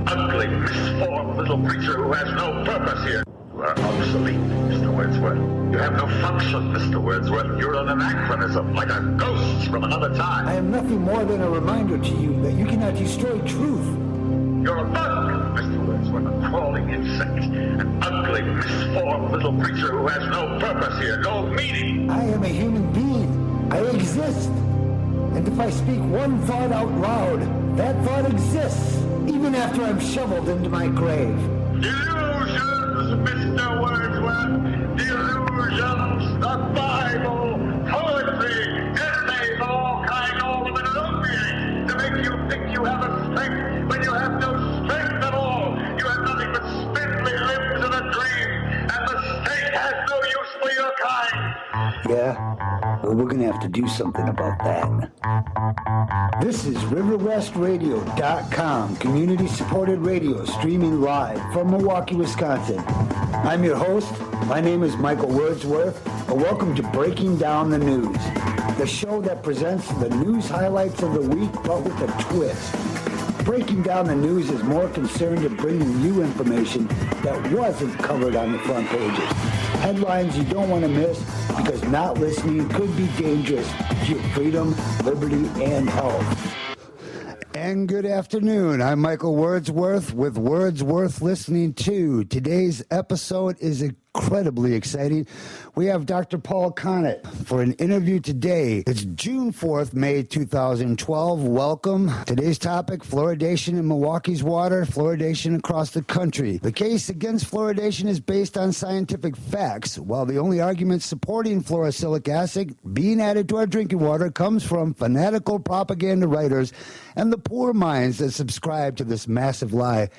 ugly, misformed little creature who has no purpose here. You are obsolete, Mr. Wordsworth. You have no function, Mr. Wordsworth. You're an anachronism, like a ghost from another time. I am nothing more than a reminder to you that you cannot destroy truth. You're a bug, Mr. Wordsworth, a crawling insect, an ugly, misformed little creature who has no purpose here, no meaning. I am a human being. I exist. And if I speak one thought out loud, that thought exists, even after I'm shoveled into my grave. Delusions, Mr. Wordsworth. Delusions, the Bible, poetry, essays, all kinds, all of it illuminating to make you think you have a strength when you have no strength at all. You have nothing but spindly limbs and a dream, and the state has no use for your kind. Yeah? Well, we're gonna have to do something about that. This is RiverWestRadio.com, community-supported radio streaming live from Milwaukee, Wisconsin. I'm your host. My name is Michael Wordsworth, and welcome to Breaking Down the News, the show that presents the news highlights of the week, but with a twist. Breaking Down the News is more concerned in bringing you information that wasn't covered on the front pages. Headlines you don't want to miss, because not listening could be dangerous to your freedom, liberty, and health. And good afternoon. I'm Michael Wordsworth with Wordsworth Listening To. Today's episode is incredibly exciting. We have Dr. Paul Connett for an interview today. It's June 4th, May 2012. Welcome. Today's topic, fluoridation in Milwaukee's water, fluoridation across the country. The case against fluoridation is based on scientific facts, while the only argument supporting fluorosilicic acid being added to our drinking water comes from fanatical propaganda writers and the poor minds that subscribe to this massive lie.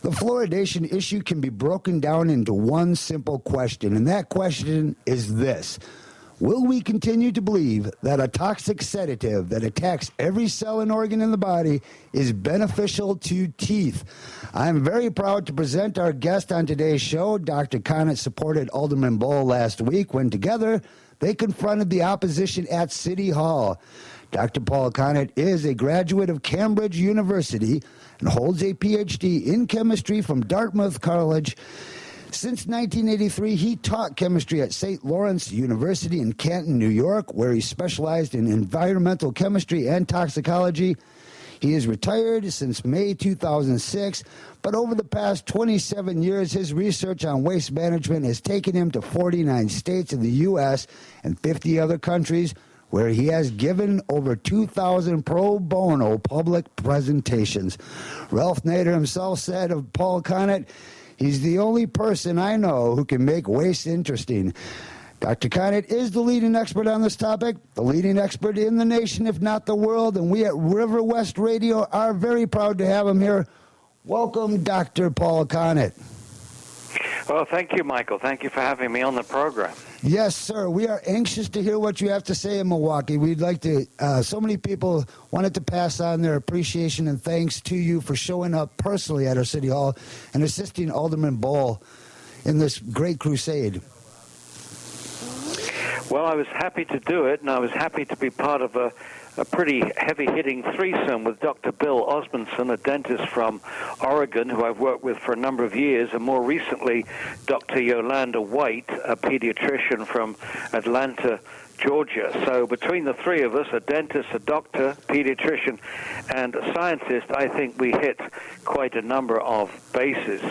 The fluoridation issue can be broken down into one simple question, and that question is this. Will we continue to believe that a toxic sedative that attacks every cell and organ in the body is beneficial to teeth? I'm very proud to present our guest on today's show. Dr. Connett supported Alderman Bohl last week when together they confronted the opposition at City Hall. Dr. Paul Connett is a graduate of Cambridge University and holds a PhD in chemistry from Dartmouth College. Since 1983, he taught chemistry at St. Lawrence University in Canton, New York, where he specialized in environmental chemistry and toxicology. He is retired since May 2006, but over the past 27 years, his research on waste management has taken him to 49 states in the U.S. and 50 other countries, where he has given over 2,000 pro bono public presentations. Ralph Nader himself said of Paul Connett, he's the only person I know who can make waste interesting. Dr. Connett is the leading expert on this topic, the leading expert in the nation, if not the world, and we at River West Radio are very proud to have him here. Welcome, Dr. Paul Connett. Well, thank you, Michael. Thank you for having me on the program. Yes, sir. We are anxious to hear what you have to say in Milwaukee. We'd like to, so many people wanted to pass on their appreciation and thanks to you for showing up personally at our City Hall and assisting Alderman Bohl in this great crusade. Well, I was happy to do it, and I was happy to be part of a pretty heavy-hitting threesome with Dr. Bill Osmundson, a dentist from Oregon who I've worked with for a number of years, and more recently Dr. Yolanda White, a pediatrician from Atlanta, Georgia. So between the three of us, a dentist, a doctor, pediatrician, and a scientist, I think we hit quite a number of bases.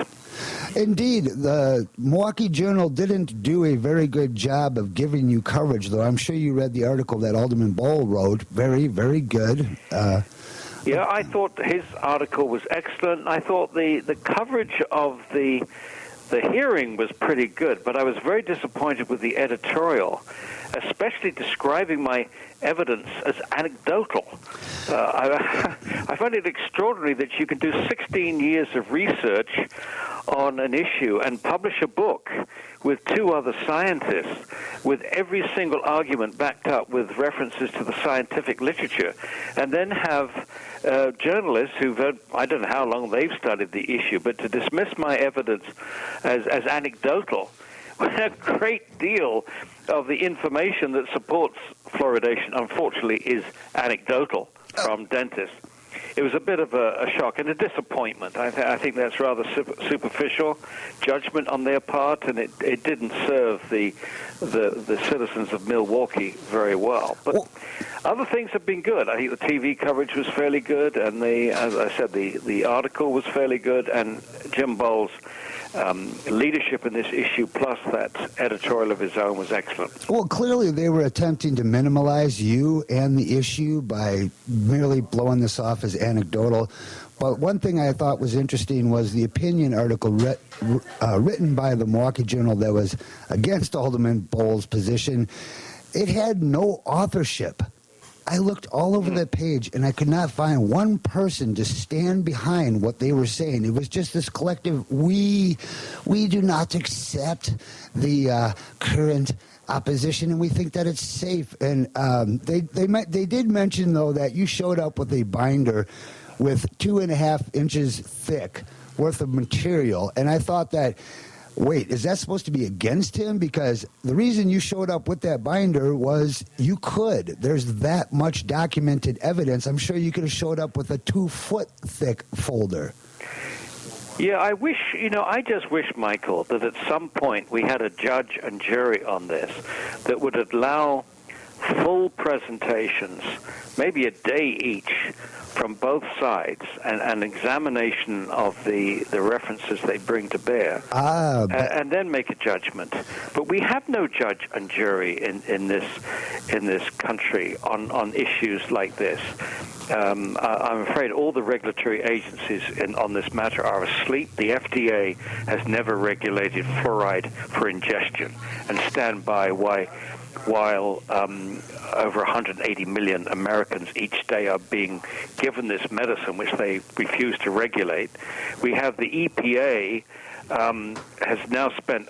Indeed, the Milwaukee Journal didn't do a very good job of giving you coverage, though. I'm sure you read the article that Alderman Bohl wrote. Very, very good. Yeah, I thought his article was excellent. I thought the coverage of the hearing was pretty good, but I was very disappointed with the editorial, especially describing my evidence as anecdotal. I find it extraordinary that you can do 16 years of research on an issue and publish a book with two other scientists with every single argument backed up with references to the scientific literature, and then have journalists who've, I don't know how long they've studied the issue, but to dismiss my evidence as anecdotal, when a great deal of the information that supports fluoridation, unfortunately, is anecdotal from dentists. it was a bit of a shock and a disappointment. I think that's rather superficial judgment on their part, and it didn't serve the citizens of Milwaukee very well. But other things have been good. I think the TV coverage was fairly good, and as I said, the article was fairly good, and Jim Bowles' leadership in this issue, plus that editorial of his own, was excellent. Well, clearly they were attempting to minimize you and the issue by merely blowing this off as anecdotal. But one thing I thought was interesting was the opinion article written by the Milwaukee Journal that was against Alderman Bowles' position. It had no authorship. I looked all over that page, and I could not find one person to stand behind what they were saying. It was just this collective, we do not accept the current opposition, and we think that it's safe. And they did mention, though, that you showed up with a binder with 2.5 inches thick worth of material, and I thought that, wait, is that supposed to be against him? Because the reason you showed up with that binder was you could. There's that much documented evidence. I'm sure you could have showed up with a 2-foot thick folder. Yeah, I just wish, Michael, that at some point we had a judge and jury on this that would allow full presentations, maybe a day each, from both sides, and an examination of the references they bring to bear, and then make a judgment. But we have no judge and jury in this country on issues like this. I'm afraid all the regulatory agencies on this matter are asleep. The FDA has never regulated fluoride for ingestion, and stand by while over 180 million Americans each day are being given this medicine, which they refuse to regulate. We have the EPA has now spent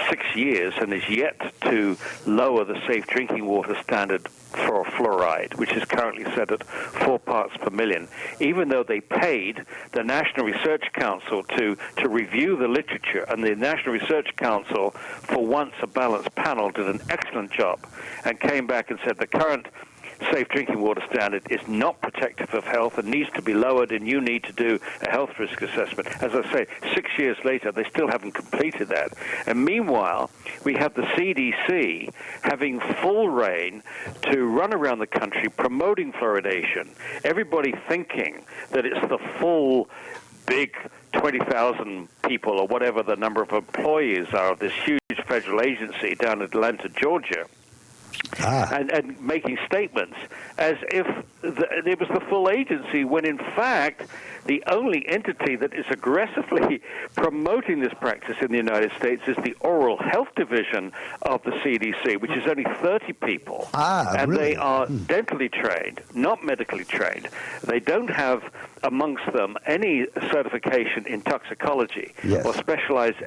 6 years and is yet to lower the safe drinking water standard for fluoride, which is currently set at 4 parts per million, even though they paid the National Research Council to review the literature. And the National Research Council, for once a balanced panel, did an excellent job and came back and said the current safe drinking water standard is not protective of health and needs to be lowered, and you need to do a health risk assessment. As I say, 6 years later, they still haven't completed that. And meanwhile, we have the CDC having full reign to run around the country promoting fluoridation, everybody thinking that it's the full big 20,000 people or whatever the number of employees are of this huge federal agency down in Atlanta, Georgia. And making statements as if it was the full agency, when in fact the only entity that is aggressively promoting this practice in the United States is the Oral Health Division of the CDC, which is only 30 people. And really? They are dentally trained, not medically trained. They don't have amongst them any certification in toxicology or specialized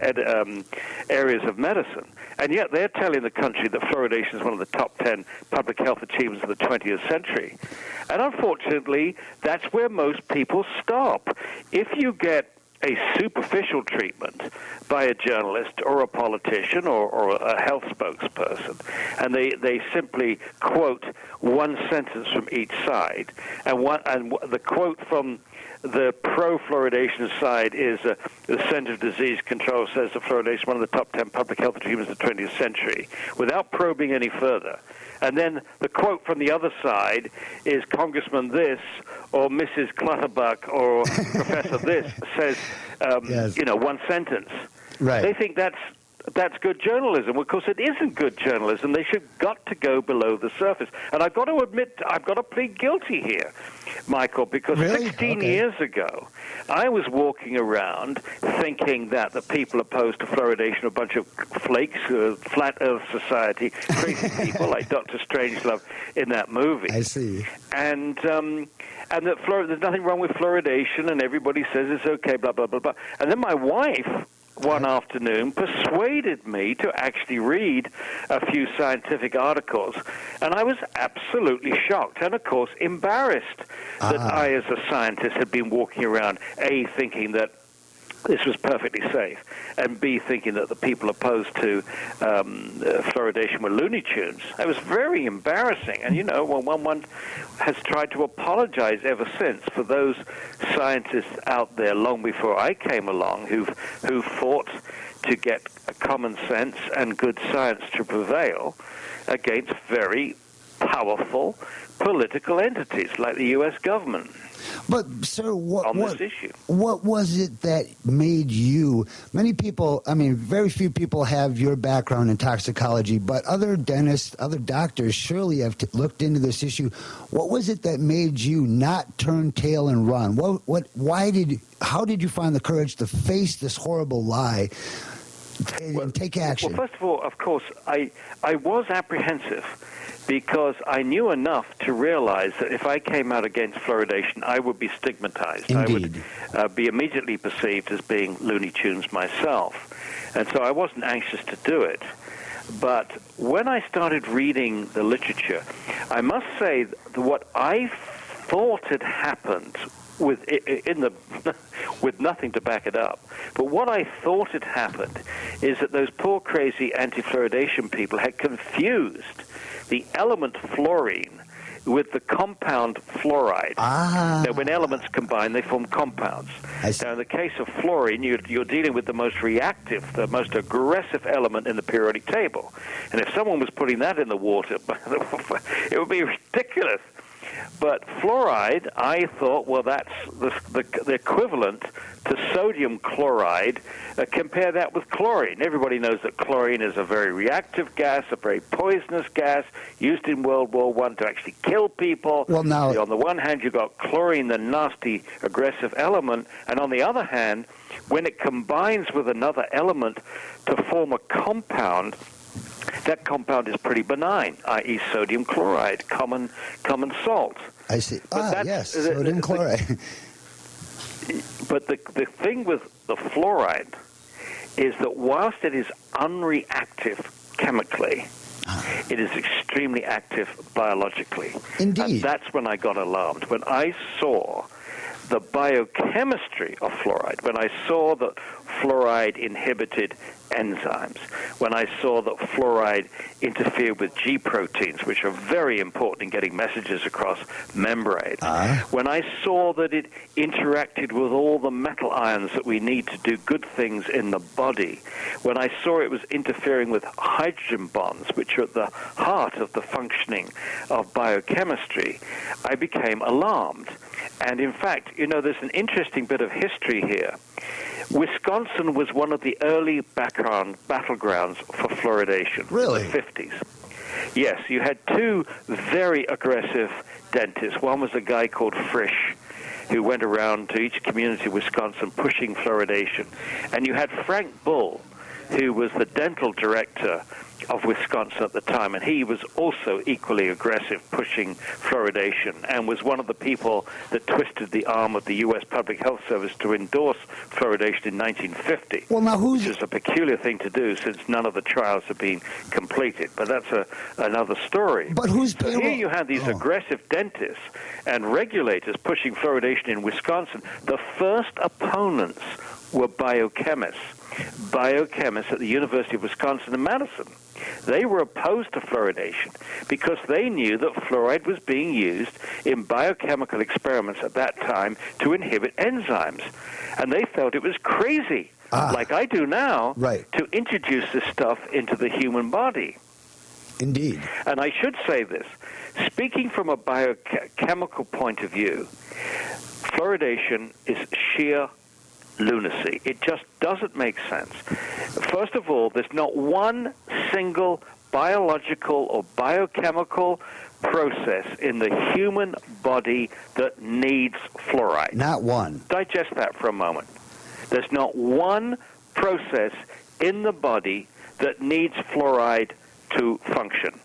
areas of medicine. And yet they're telling the country that fluoridation is one of the top 10 public health achievements of the 20th century. And unfortunately, that's where most people stop. If you get a superficial treatment by a journalist or a politician or a health spokesperson, and they simply quote one sentence from each side, and the quote from the pro-fluoridation side is the Center for Disease Control says that fluoridation is one of the top 10 public health achievements of the 20th century, without probing any further. And then the quote from the other side is Congressman this or Mrs. Clutterbuck or Professor this says, one sentence. Right. They think that's good journalism. Of course, it isn't good journalism. They should got to go below the surface. And I've got to admit, I've got to plead guilty here, Michael, because 16 years ago, I was walking around thinking that the people opposed to fluoridation are a bunch of flakes, flat Earth society, crazy people like Dr. Strangelove in that movie. I see. And that there's nothing wrong with fluoridation, and everybody says it's okay, blah, blah, blah, blah. And then my wife one afternoon persuaded me to actually read a few scientific articles, and I was absolutely shocked and, of course, embarrassed that I, as a scientist, had been walking around, thinking that this was perfectly safe, and B, thinking that the people opposed to fluoridation were Looney Tunes. It was very embarrassing. And, you know, one has tried to apologize ever since for those scientists out there long before I came along who fought to get common sense and good science to prevail against very powerful political entities like the U.S. government. But, sir, this issue. What was it that made you? Many people, I mean, very few people have your background in toxicology, but other dentists, other doctors surely have looked into this issue. What was it that made you not turn tail and run? How did you find the courage to face this horrible lie and take action? Well, first of all, of course, I was apprehensive, because I knew enough to realize that if I came out against fluoridation, I would be stigmatized. Indeed. I would be immediately perceived as being Looney Tunes myself. And so I wasn't anxious to do it. But when I started reading the literature, I must say that what I thought had happened with nothing to back it up. But what I thought had happened is that those poor, crazy anti-fluoridation people had confused the element fluorine with the compound fluoride. Now, when elements combine, they form compounds. Now, in the case of fluorine, you're dealing with the most reactive, the most aggressive element in the periodic table. And if someone was putting that in the water, it would be ridiculous. But fluoride, I thought, well, that's the equivalent to sodium chloride. Compare that with chlorine. Everybody knows that chlorine is a very reactive gas, a very poisonous gas, used in World War I to actually kill people. Well, now, on the one hand, you've got chlorine, the nasty, aggressive element, and on the other hand, when it combines with another element to form a compound, that compound is pretty benign, i.e. sodium chloride, common salt. I see. Yes, sodium chloride. But the thing with the fluoride is that whilst it is unreactive chemically, it is extremely active biologically. Indeed. And that's when I got alarmed. When I saw the biochemistry of fluoride, when I saw that fluoride inhibited enzymes, when I saw that fluoride interfered with G proteins, which are very important in getting messages across membrane, when I saw that it interacted with all the metal ions that we need to do good things in the body, when I saw it was interfering with hydrogen bonds, which are at the heart of the functioning of biochemistry, I became alarmed. And in fact, you know, there's an interesting bit of history here. Wisconsin was one of the early battlegrounds for fluoridation. Really? In the 50s. Yes, you had two very aggressive dentists. One was a guy called Frisch, who went around to each community of Wisconsin pushing fluoridation. And you had Frank Bull, who was the dental director of Wisconsin at the time, and he was also equally aggressive pushing fluoridation and was one of the people that twisted the arm of the U.S. Public Health Service to endorse fluoridation in 1950. Well, now which is a peculiar thing to do since none of the trials have been completed, but that's another story. But who's so here you have these aggressive dentists and regulators pushing fluoridation in Wisconsin. The first opponents were biochemists at the University of Wisconsin in Madison. They were opposed to fluoridation because they knew that fluoride was being used in biochemical experiments at that time to inhibit enzymes. And they felt it was crazy, like I do now, to introduce this stuff into the human body. Indeed. And I should say this, speaking from a biochemical point of view, fluoridation is sheer lunacy. It just doesn't make sense. First of all, there's not one single biological or biochemical process in the human body that needs fluoride. Not one. Digest that for a moment. There's not one process in the body that needs fluoride to function.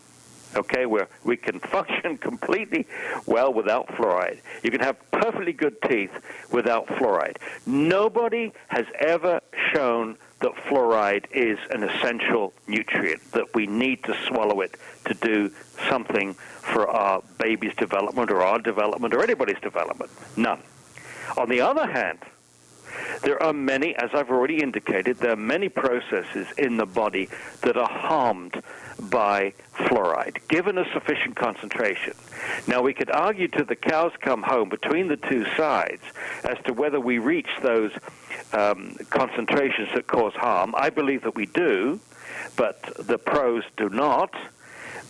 Okay, where we can function completely well without fluoride. You can have perfectly good teeth without fluoride. Nobody has ever shown that fluoride is an essential nutrient, that we need to swallow it to do something for our baby's development or our development or anybody's development. None. On the other hand, There are many, as I've already indicated, there are many processes in the body that are harmed by fluoride, given a sufficient concentration. Now, we could argue till the cows come home between the two sides as to whether we reach those concentrations that cause harm. I believe that we do, but the pros do not.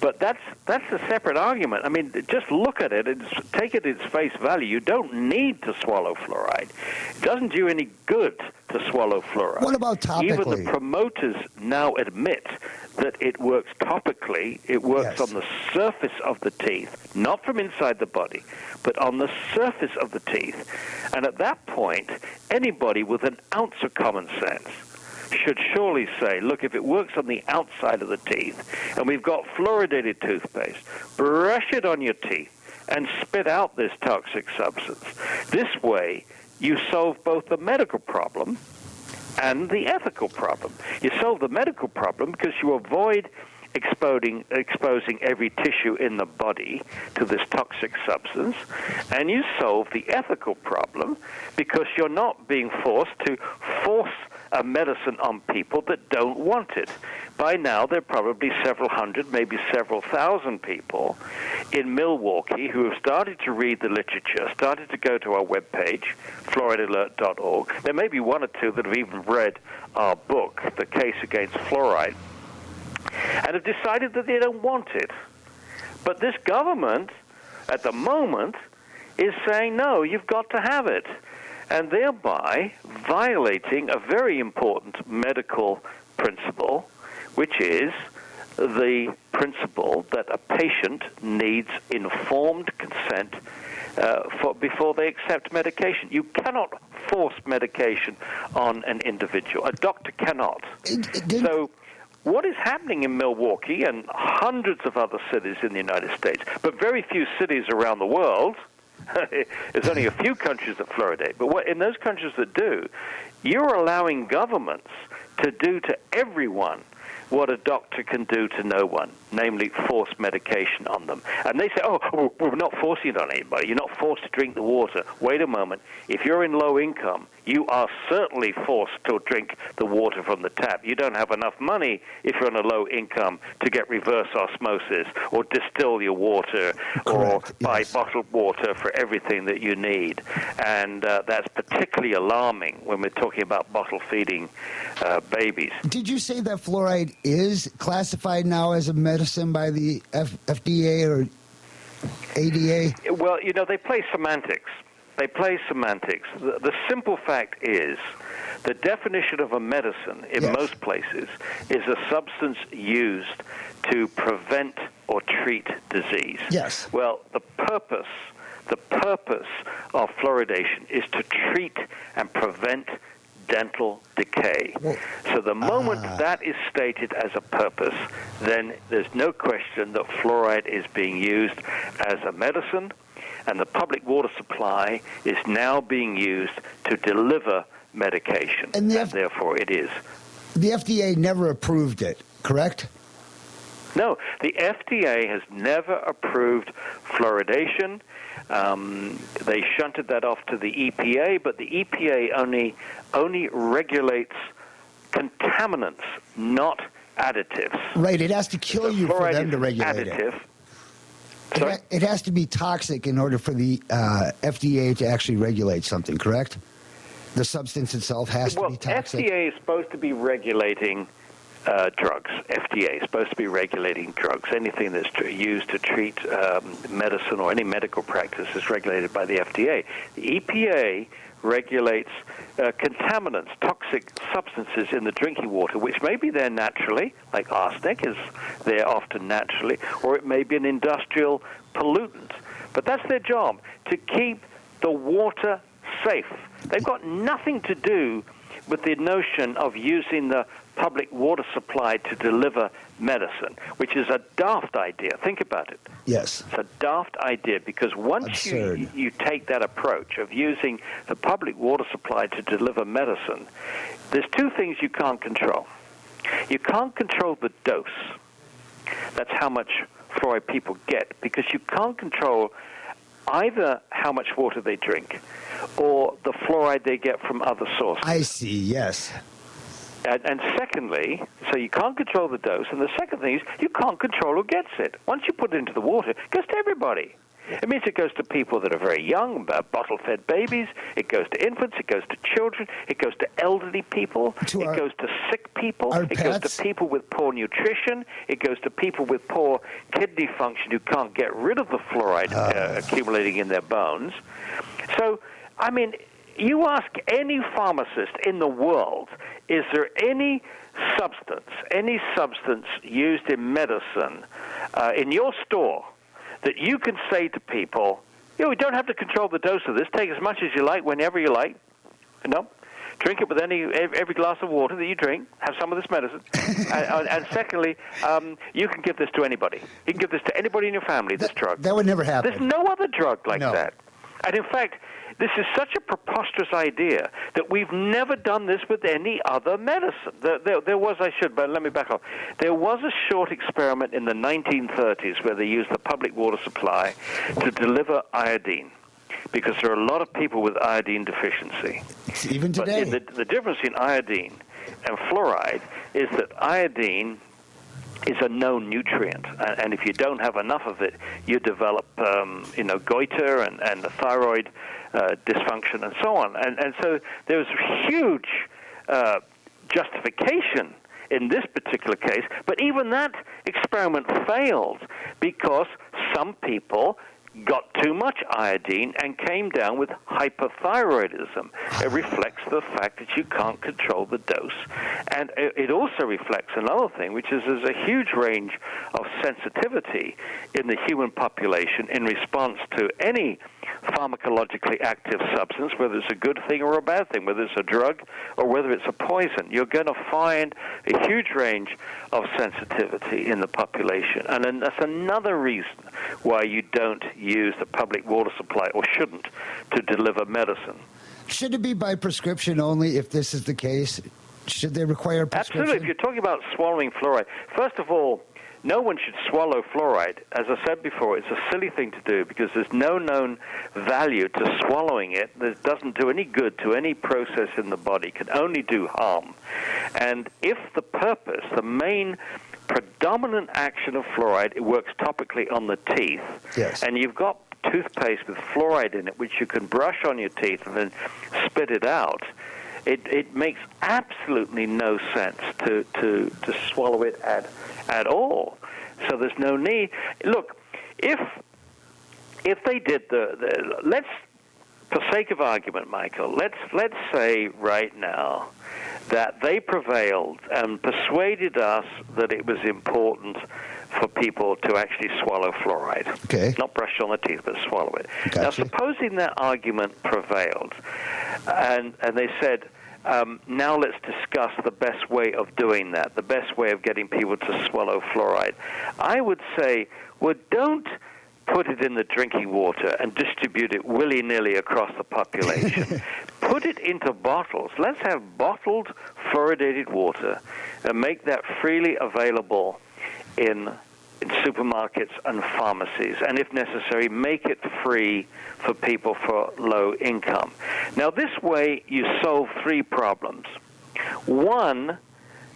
But that's a separate argument. I mean, just look at it and take it at its face value. You don't need to swallow fluoride. It doesn't do any good to swallow fluoride. What about topically? Even the promoters now admit that it works topically. It works on the surface of the teeth, not from inside the body, but on the surface of the teeth. And at that point, anybody with an ounce of common sense should surely say, look, if it works on the outside of the teeth, and we've got fluoridated toothpaste, brush it on your teeth and spit out this toxic substance. This way, you solve both the medical problem and the ethical problem. You solve the medical problem because you avoid exposing every tissue in the body to this toxic substance, and you solve the ethical problem because you're not being forced to force a medicine on people that don't want it. By now, there are probably several hundred, maybe several thousand people in Milwaukee who have started to read the literature, started to go to our webpage, fluoridealert.org. There may be one or two that have even read our book, The Case Against Fluoride, and have decided that they don't want it. But this government, at the moment, is saying, no, you've got to have it, and thereby violating a very important medical principle, which is the principle that a patient needs informed consent before they accept medication. You cannot force medication on an individual. A doctor cannot. So what is happening in Milwaukee and hundreds of other cities in the United States, but very few cities around the world, there's only a few countries that fluoridate, but in those countries that do, you're allowing governments to do to everyone what a doctor can do to no one, namely force medication on them. And they say, oh, we're not forcing it on anybody. You're not forced to drink the water. Wait a moment. If you're in low income, you are certainly forced to drink the water from the tap. You don't have enough money if you're on a low income to get reverse osmosis or distill your water or buy bottled water for everything that you need. And that's particularly alarming when we're talking about bottle feeding babies. Did you say that fluoride is classified now as a medicine by the FDA or ADA? Well, they play semantics. The simple fact is the definition of a medicine in most places is a substance used to prevent or treat disease. Yes. Well, the purpose of fluoridation is to treat and prevent dental decay. So the moment that is stated as a purpose, then there's no question that fluoride is being used as a medicine, and the public water supply is now being used to deliver medication, and therefore it is. The FDA never approved it, correct? No, the FDA has never approved fluoridation. They shunted that off to the EPA, but the EPA only regulates contaminants, not additives. Right, it has to kill you for them to regulate additive. it. It has to be toxic in order for the FDA to actually regulate something, correct? The substance itself has to be toxic. FDA is supposed to be regulating drugs. FDA is supposed to be regulating drugs. Anything that's used to treat medicine or any medical practice is regulated by the FDA. The EPA regulates contaminants, toxic substances in the drinking water, which may be there naturally, like arsenic is there often naturally, or it may be an industrial pollutant. But that's their job, to keep the water safe. They've got nothing to do with the notion of using the public water supply to deliver medicine, which is a daft idea. Think about it. Yes. It's a daft idea because once you take that approach of using the public water supply to deliver medicine, there's two things you can't control. You can't control the dose. That's how much fluoride people get, because you can't control either how much water they drink or the fluoride they get from other sources. I see, yes. And secondly, so you can't control the dose, and the second thing is you can't control who gets it. Once you put it into the water, it goes to everybody. It means it goes to people that are very young, bottle-fed babies. It goes to infants. It goes to children. It goes to elderly people. It goes to sick people. It goes to people with poor nutrition. It goes to people with poor kidney function who can't get rid of the fluoride accumulating in their bones. So, I mean, you ask any pharmacist in the world, is there any substance used in medicine in your store that you can say to people, we don't have to control the dose of this. Take as much as you like, whenever you like. No. Drink it with every glass of water that you drink. Have some of this medicine. And secondly, you can give this to anybody. You can give this to anybody in your family, this drug. That would never happen. There's no other drug like that. And in fact, this is such a preposterous idea that we've never done this with any other medicine. There was, but let me back up. There was a short experiment in the 1930s where they used the public water supply to deliver iodine, because there are a lot of people with iodine deficiency. Even today. But the difference in iodine and fluoride is that iodine is a known nutrient, and if you don't have enough of it, you develop, goiter and the thyroid dysfunction and so on. And so there was huge justification in this particular case, but even that experiment failed because some people got too much iodine and came down with hyperthyroidism. It reflects the fact that you can't control the dose. And it also reflects another thing, which is there's a huge range of sensitivity in the human population in response to any pharmacologically active substance, whether it's a good thing or a bad thing, whether it's a drug or whether it's a poison. You're going to find a huge range of sensitivity in the population. And then that's another reason why you don't use the public water supply, or shouldn't, to deliver medicine. Should it be by prescription only if this is the case? Should they require a prescription? Absolutely. If you're talking about swallowing fluoride, first of all, no one should swallow fluoride. As I said before, it's a silly thing to do because there's no known value to swallowing it. It doesn't do any good to any process in the body. It can only do harm. And if the purpose, the main predominant action of fluoride, it works topically on the teeth. Yes. And you've got toothpaste with fluoride in it, which you can brush on your teeth and then spit it out. It makes absolutely no sense to swallow it at all. So there's no need. Look, if they did let's, for sake of argument, Michael, let's say right now that they prevailed and persuaded us that it was important for people to actually swallow fluoride. Okay. Not brush on the teeth, but swallow it. Gotcha. Now, supposing that argument prevailed, and they said, now let's discuss the best way of doing that, the best way of getting people to swallow fluoride. I would say, well, don't put it in the drinking water and distribute it willy-nilly across the population. Put it into bottles. Let's have bottled fluoridated water and make that freely available in supermarkets and pharmacies, and if necessary, make it free for people for low income. Now, this way you solve three problems. One,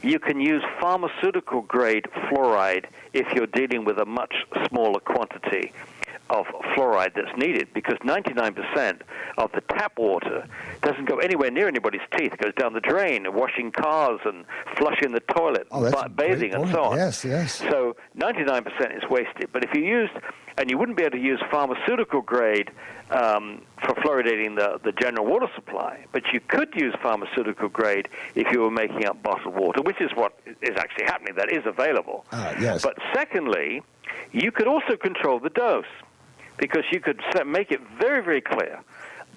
you can use pharmaceutical-grade fluoride if you're dealing with a much smaller quantity of fluoride that's needed, because 99% of the tap water doesn't go anywhere near anybody's teeth. It goes down the drain, washing cars and flushing the toilet, bathing and so on. Yes, yes. So 99% is wasted. But if you used, and you wouldn't be able to use pharmaceutical grade for fluoridating the general water supply, but you could use pharmaceutical grade if you were making up bottled water, which is what is actually happening. That is available. Yes. But secondly, you could also control the dose, because you could make it very, very clear.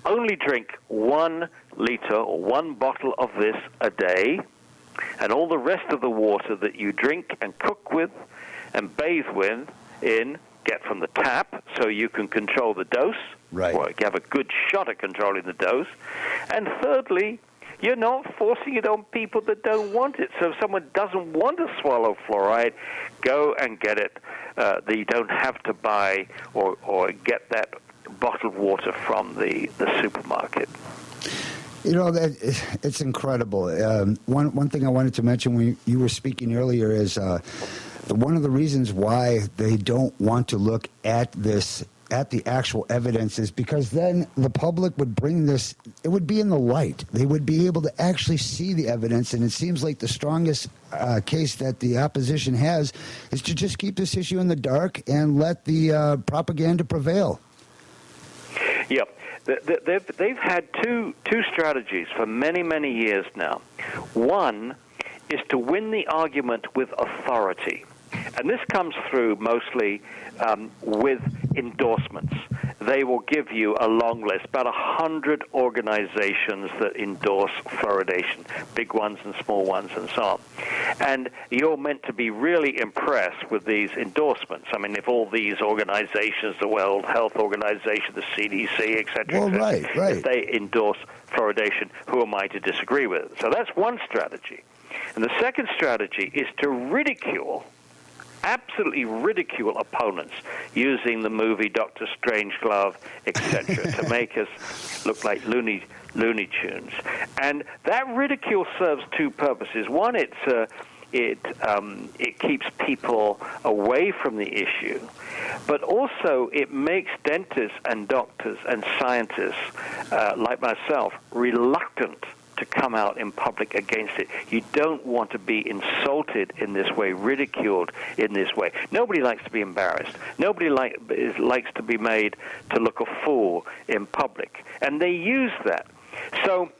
Only drink 1 liter or 1 bottle of this a day, and all the rest of the water that you drink and cook with and bathe with get from the tap, so you can control the dose. Right. Or you have a good shot at controlling the dose. And thirdly, you're not forcing it on people that don't want it. So if someone doesn't want to swallow fluoride, go and get it. You don't have to buy or get that bottled water from the supermarket. You know, it's incredible. One thing I wanted to mention when you were speaking earlier is one of the reasons why they don't want to look at the actual evidence is because then the public would bring this, it would be in the light. They would be able to actually see the evidence, and it seems like the strongest case that the opposition has is to just keep this issue in the dark and let the propaganda prevail. Yep. They've had two strategies for many, many years now. One is to win the argument with authority. And this comes through mostly with endorsements. They will give you a long list, about 100 organizations that endorse fluoridation, big ones and small ones and so on. And you're meant to be really impressed with these endorsements. I mean, if all these organizations, the World Health Organization, the CDC, et cetera, well, right. if they endorse fluoridation, who am I to disagree with it? So that's one strategy. And the second strategy is to absolutely ridicule opponents using the movie Dr. Strangelove, etc., to make us look like Looney Tunes. And that ridicule serves two purposes. One, it keeps people away from the issue, but also it makes dentists and doctors and scientists like myself reluctant to come out in public against it. You don't want to be insulted in this way, ridiculed in this way. Nobody likes to be embarrassed. Nobody likes to be made to look a fool in public. And they use that. So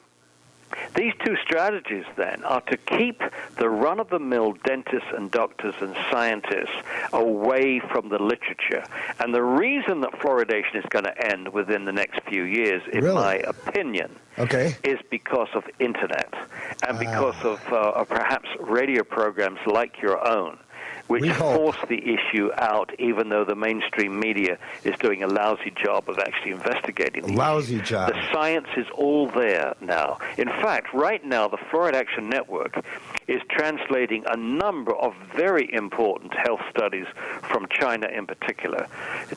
these two strategies, then, are to keep the run-of-the-mill dentists and doctors and scientists away from the literature. And the reason that fluoridation is going to end within the next few years, in my opinion, is because of Internet and because of perhaps radio programs like your own, which force the issue out, even though the mainstream media is doing a lousy job of actually investigating the issue. The science is all there now. In fact, right now, the Fluoride Action Network is translating a number of very important health studies from China in particular.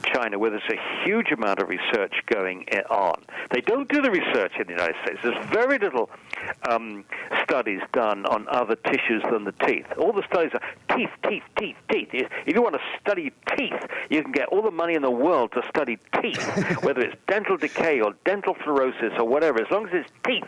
China, where there's a huge amount of research going on. They don't do the research in the United States. There's very little studies done on other tissues than the teeth. All the studies are teeth. If you want to study teeth, you can get all the money in the world to study teeth, whether it's dental decay or dental fluorosis or whatever. As long as it's teeth,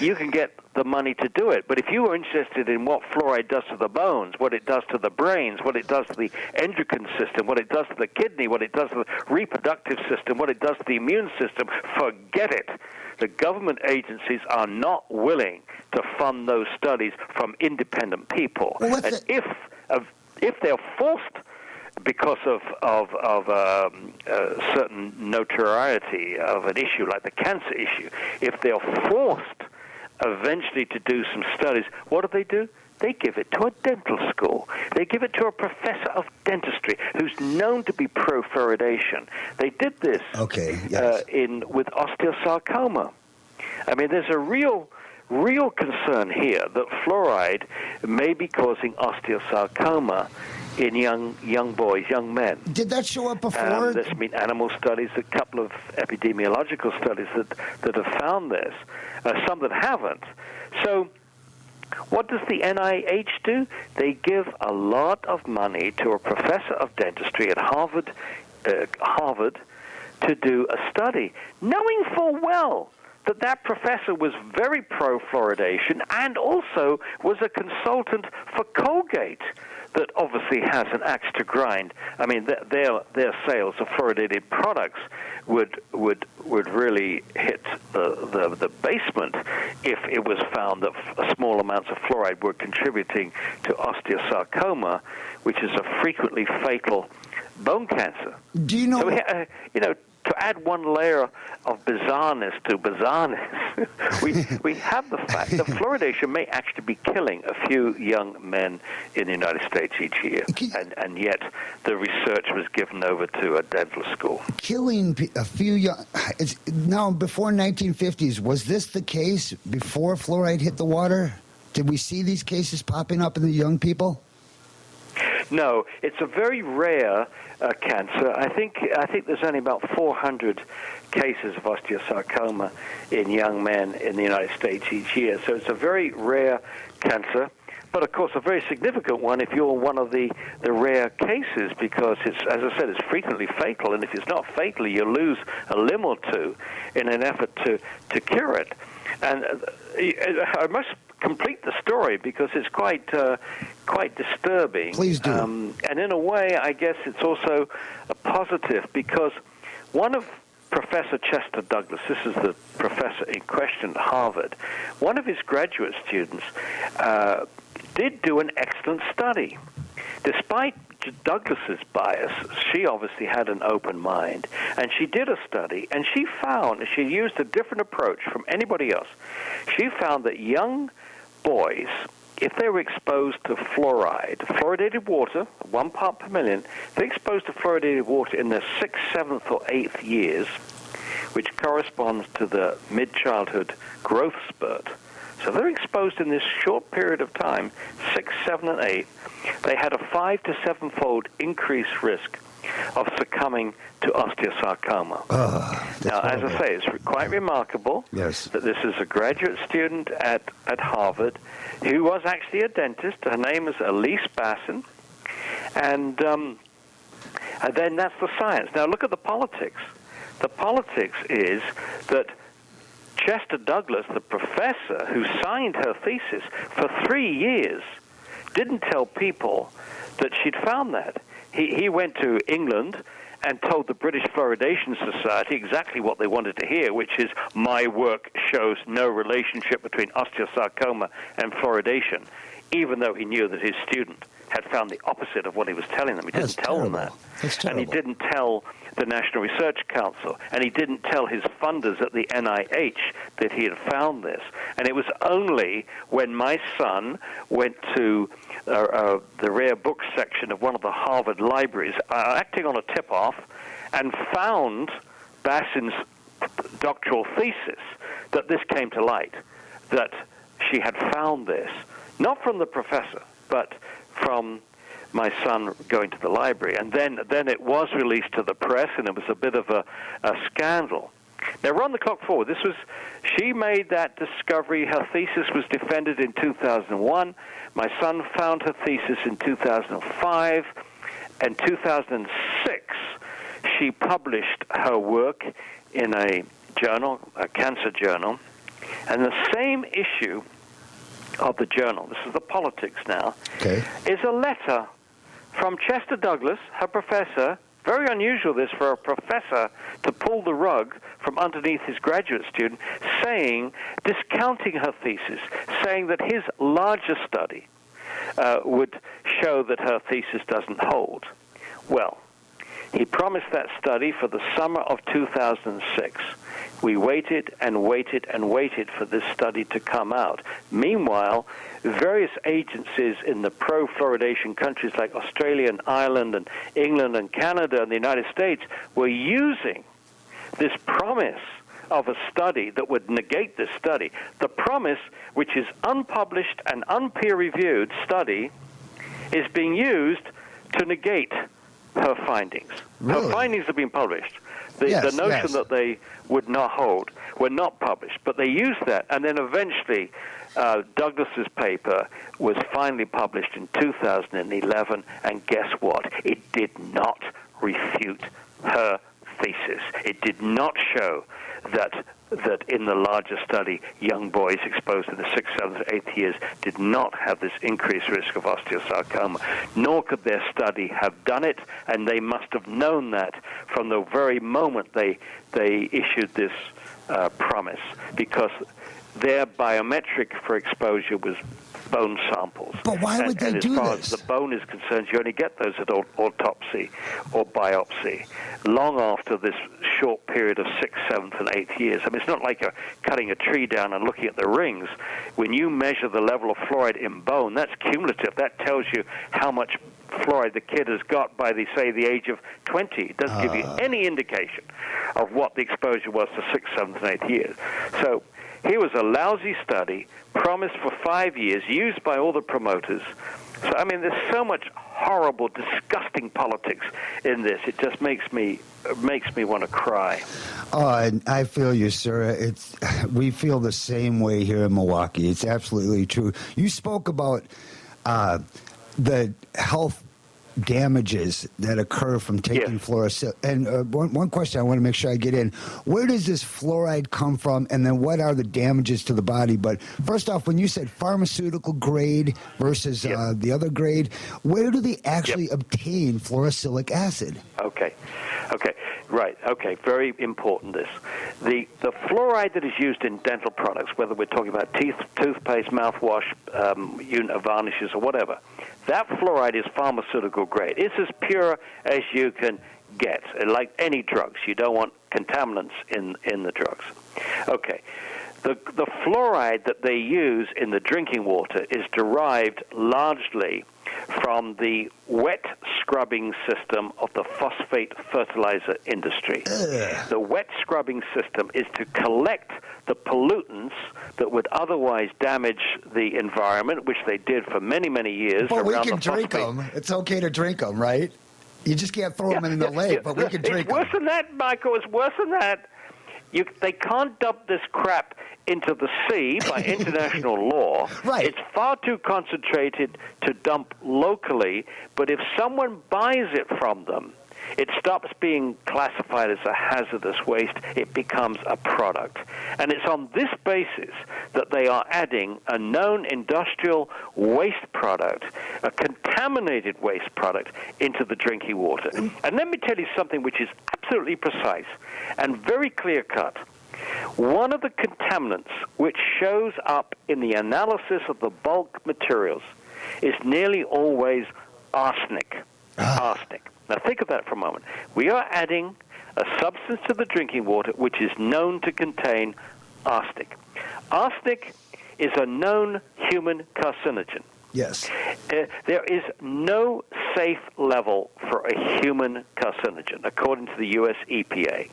you can get the money to do it. But if you are interested in what fluoride does to the bones, what it does to the brains, what it does to the endocrine system, what it does to the kidney, what it does to the reproductive system, what it does to the immune system, forget it. The government agencies are not willing to fund those studies from independent people. Well, and if they're forced, because of certain notoriety of an issue like the cancer issue, if they're forced eventually to do some studies, what do? They give it to a dental school. They give it to a professor of dentistry who's known to be pro-fluoridation. They did this with osteosarcoma. I mean, there's a real concern here that fluoride may be causing osteosarcoma in young boys, young men. Did that show up before? There's been animal studies, a couple of epidemiological studies that have found this, some that haven't. So what does the NIH do? They give a lot of money to a professor of dentistry at Harvard to do a study, knowing full well that professor was very pro-fluoridation and also was a consultant for Colgate, that obviously has an axe to grind. I mean, their sales of fluoridated products would really hit the basement if it was found that small amounts of fluoride were contributing to osteosarcoma, which is a frequently fatal bone cancer. Do you know? So, to add one layer of bizarreness to bizarreness, we have the fact that fluoridation may actually be killing a few young men in the United States each year, and yet the research was given over to a dental school. Killing a few young... Now, before 1950s, was this the case before fluoride hit the water? Did we see these cases popping up in the young people? No, it's a very rare cancer. I think there's only about 400 cases of osteosarcoma in young men in the United States each year. So it's a very rare cancer, but of course a very significant one if you're one of the rare cases, because it's, as I said, it's frequently fatal, and if it's not fatal, you lose a limb or two in an effort to cure it. And I must complete the story because it's quite disturbing. Please do. And in a way, I guess it's also a positive, because one of Professor Chester Douglas, this is the professor in question at Harvard, one of his graduate students did do an excellent study. Despite Douglas's bias, she obviously had an open mind, and she did a study, and she used a different approach from anybody else. She found that young boys, if they were exposed to fluoridated water, 1 part per million, if they're exposed to fluoridated water in their 6th, 7th, or 8th years, which corresponds to the mid-childhood growth spurt. So they're exposed in this short period of time, 6, 7, and 8, they had a 5 to 7-fold increased risk of succumbing to osteosarcoma. Now, as I say, it's quite remarkable that this is a graduate student at Harvard who was actually a dentist. Her name is Elise Bassin, and then that's the science. Now, look at the politics. The politics is that Chester Douglas, the professor who signed her thesis for 3 years, didn't tell people that she'd found that. He went to England and told the British Fluoridation Society exactly what they wanted to hear, which is, my work shows no relationship between osteosarcoma and fluoridation, even though he knew that his student had found the opposite of what he was telling them. He didn't tell them that. And he didn't tell the National Research Council, and he didn't tell his funders at the NIH that he had found this. And it was only when my son went to the rare books section of one of the Harvard libraries, acting on a tip-off, and found Bassin's doctoral thesis, that this came to light, that she had found this, not from the professor, but from my son going to the library. And then it was released to the press, and it was a bit of a scandal. Now, run the clock forward. She made that discovery. Her thesis was defended in 2001. My son found her thesis in 2005. And 2006, she published her work in a journal, a cancer journal. And the same issue of the journal, this is the politics now, is a letter from Chester Douglas, her professor. Very unusual, this, for a professor to pull the rug from underneath his graduate student, discounting her thesis, saying that his larger study would show that her thesis doesn't hold. Well, he promised that study for the summer of 2006. We waited and waited and waited for this study to come out. Meanwhile, various agencies in the pro-fluoridation countries like Australia and Ireland and England and Canada and the United States were using this promise of a study that would negate this study. The promise, which is unpublished and unpeer-reviewed study, is being used to negate her findings. Really? Her findings have been published. The notion that they would not hold were not published, but they used that, and then eventually Douglas's paper was finally published in 2011, and guess what? It did not refute her thesis. It did not show that in the larger study, young boys exposed in the 6th, 7th, 8th years did not have this increased risk of osteosarcoma, nor could their study have done it, and they must have known that from the very moment they issued this promise, because their biometric for exposure was bone samples. But why would they do this? And as far as the bone is concerned, you only get those at autopsy or biopsy long after this short period of 6th, 7th, and 8th years. I mean, it's not like you're cutting a tree down and looking at the rings. When you measure the level of fluoride in bone, that's cumulative. That tells you how much fluoride the kid has got by, the age of 20. It doesn't give you any indication of what the exposure was to 6th, 7th, and 8th years. So here was a lousy study, promised for 5 years, used by all the promoters. So, I mean, there's so much horrible, disgusting politics in this. It just makes me want to cry. Oh, and I feel you, sir. We feel the same way here in Milwaukee. It's absolutely true. You spoke about the health damages that occur from taking fluorosilic. And one question I want to make sure I get in. Where does this fluoride come from, and then what are the damages to the body? But first off, when you said pharmaceutical grade versus the other grade, where do they actually obtain fluorosilic acid? Okay. Right. Okay. Very important. The fluoride that is used in dental products, whether we're talking about toothpaste, mouthwash, varnishes, or whatever, that fluoride is pharmaceutical grade. It's as pure as you can get. Like any drugs, you don't want contaminants in the drugs. Okay. The fluoride that they use in the drinking water is derived largely from the wet scrubbing system of the phosphate fertilizer industry. The wet scrubbing system is to collect the pollutants that would otherwise damage the environment, which they did for many, many years. But we can drink them. It's okay to drink them, right? You just can't throw them in the lake, but we can drink them. It's worse than that, Michael. It's worse than that. They can't dump this crap into the sea by international law. Right. It's far too concentrated to dump locally, but if someone buys it from them, it stops being classified as a hazardous waste. It becomes a product. And it's on this basis that they are adding a known industrial waste product, a contaminated waste product, into the drinking water. And let me tell you something which is absolutely precise and very clear-cut. One of the contaminants which shows up in the analysis of the bulk materials is nearly always arsenic. Arsenic. Now think of that for a moment. We are adding a substance to the drinking water which is known to contain arsenic. Arsenic is a known human carcinogen. Yes. There is no safe level for a human carcinogen, according to the U.S. EPA,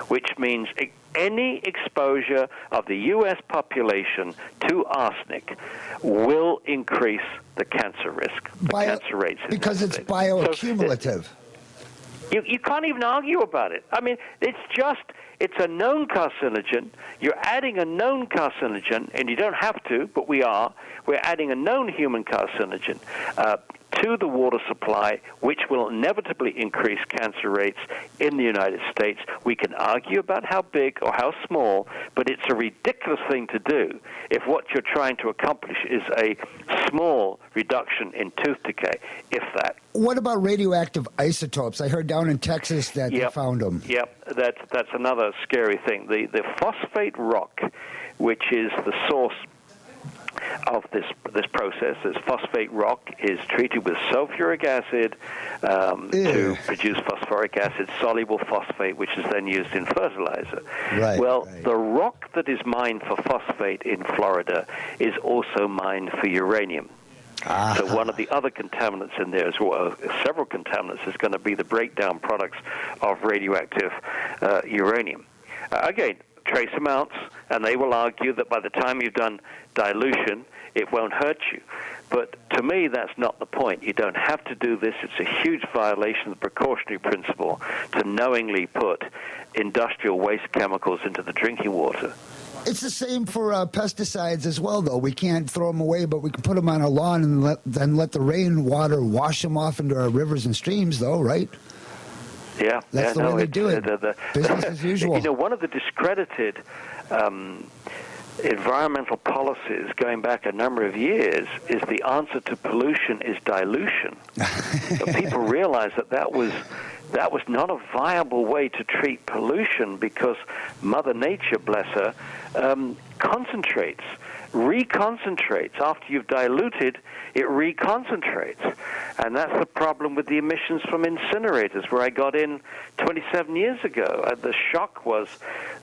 which means any exposure of the U.S. population to arsenic will increase the cancer risk, cancer rates. Because it's bioaccumulative. You can't even argue about it. I mean, it's a known carcinogen. You're adding a known carcinogen, and you don't have to, but we are. We're adding a known human carcinogen to the water supply, which will inevitably increase cancer rates in the United States. We can argue about how big or how small, but it's a ridiculous thing to do if what you're trying to accomplish is a small reduction in tooth decay, if that. What about radioactive isotopes? I heard down in Texas that they found them. Yep, that's another scary thing. The phosphate rock, which is the source of this process, this phosphate rock is treated with sulfuric acid to produce phosphoric acid, soluble phosphate, which is then used in fertilizer. The rock that is mined for phosphate in Florida is also mined for uranium. So one of the other contaminants in there, as well, several contaminants, is going to be the breakdown products of radioactive uranium. Again, trace amounts, and they will argue that by the time you've done dilution, it won't hurt you. But to me, that's not the point. You don't have to do this. It's a huge violation of the precautionary principle to knowingly put industrial waste chemicals into the drinking water. It's the same for pesticides as well, though. We can't throw them away, but we can put them on our lawn and then let the rainwater wash them off into our rivers and streams, though, right? Yeah, that's the way they do it. Business as usual. You know, one of the discredited environmental policies going back a number of years is the answer to pollution is dilution. But people realize that was not a viable way to treat pollution because Mother Nature, bless her, reconcentrates. After you've diluted, it reconcentrates. And that's the problem with the emissions from incinerators, where I got in 27 years ago. The shock was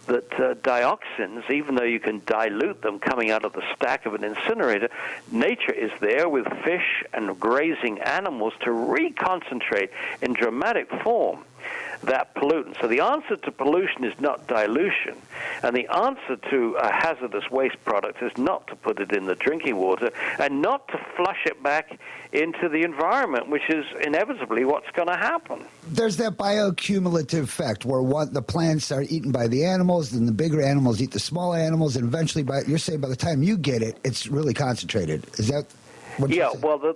that dioxins, even though you can dilute them coming out of the stack of an incinerator, nature is there with fish and grazing animals to reconcentrate in dramatic form. that pollutant. So the answer to pollution is not dilution, and the answer to a hazardous waste product is not to put it in the drinking water and not to flush it back into the environment, which is inevitably what's going to happen. There's that bioaccumulative effect where the plants are eaten by the animals, and the bigger animals eat the small animals, and eventually, you're saying by the time you get it, it's really concentrated. Is that what you're saying? Well,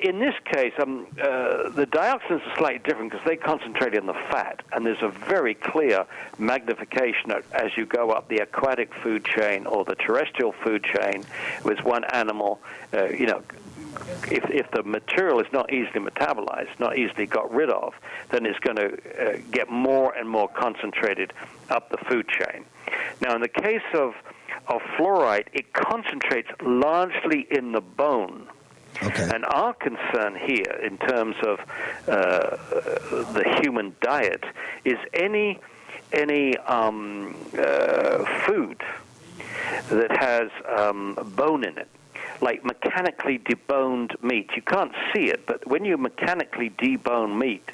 in this case, the dioxins are slightly different because they concentrate in the fat, and there's a very clear magnification as you go up the aquatic food chain or the terrestrial food chain with one animal, if the material is not easily metabolized, not easily got rid of, then it's going to get more and more concentrated up the food chain. Now, in the case of fluoride, it concentrates largely in the bone. Okay. And our concern here, in terms of the human diet, is any food that has bone in it, like mechanically deboned meat. You can't see it, but when you mechanically debone meat,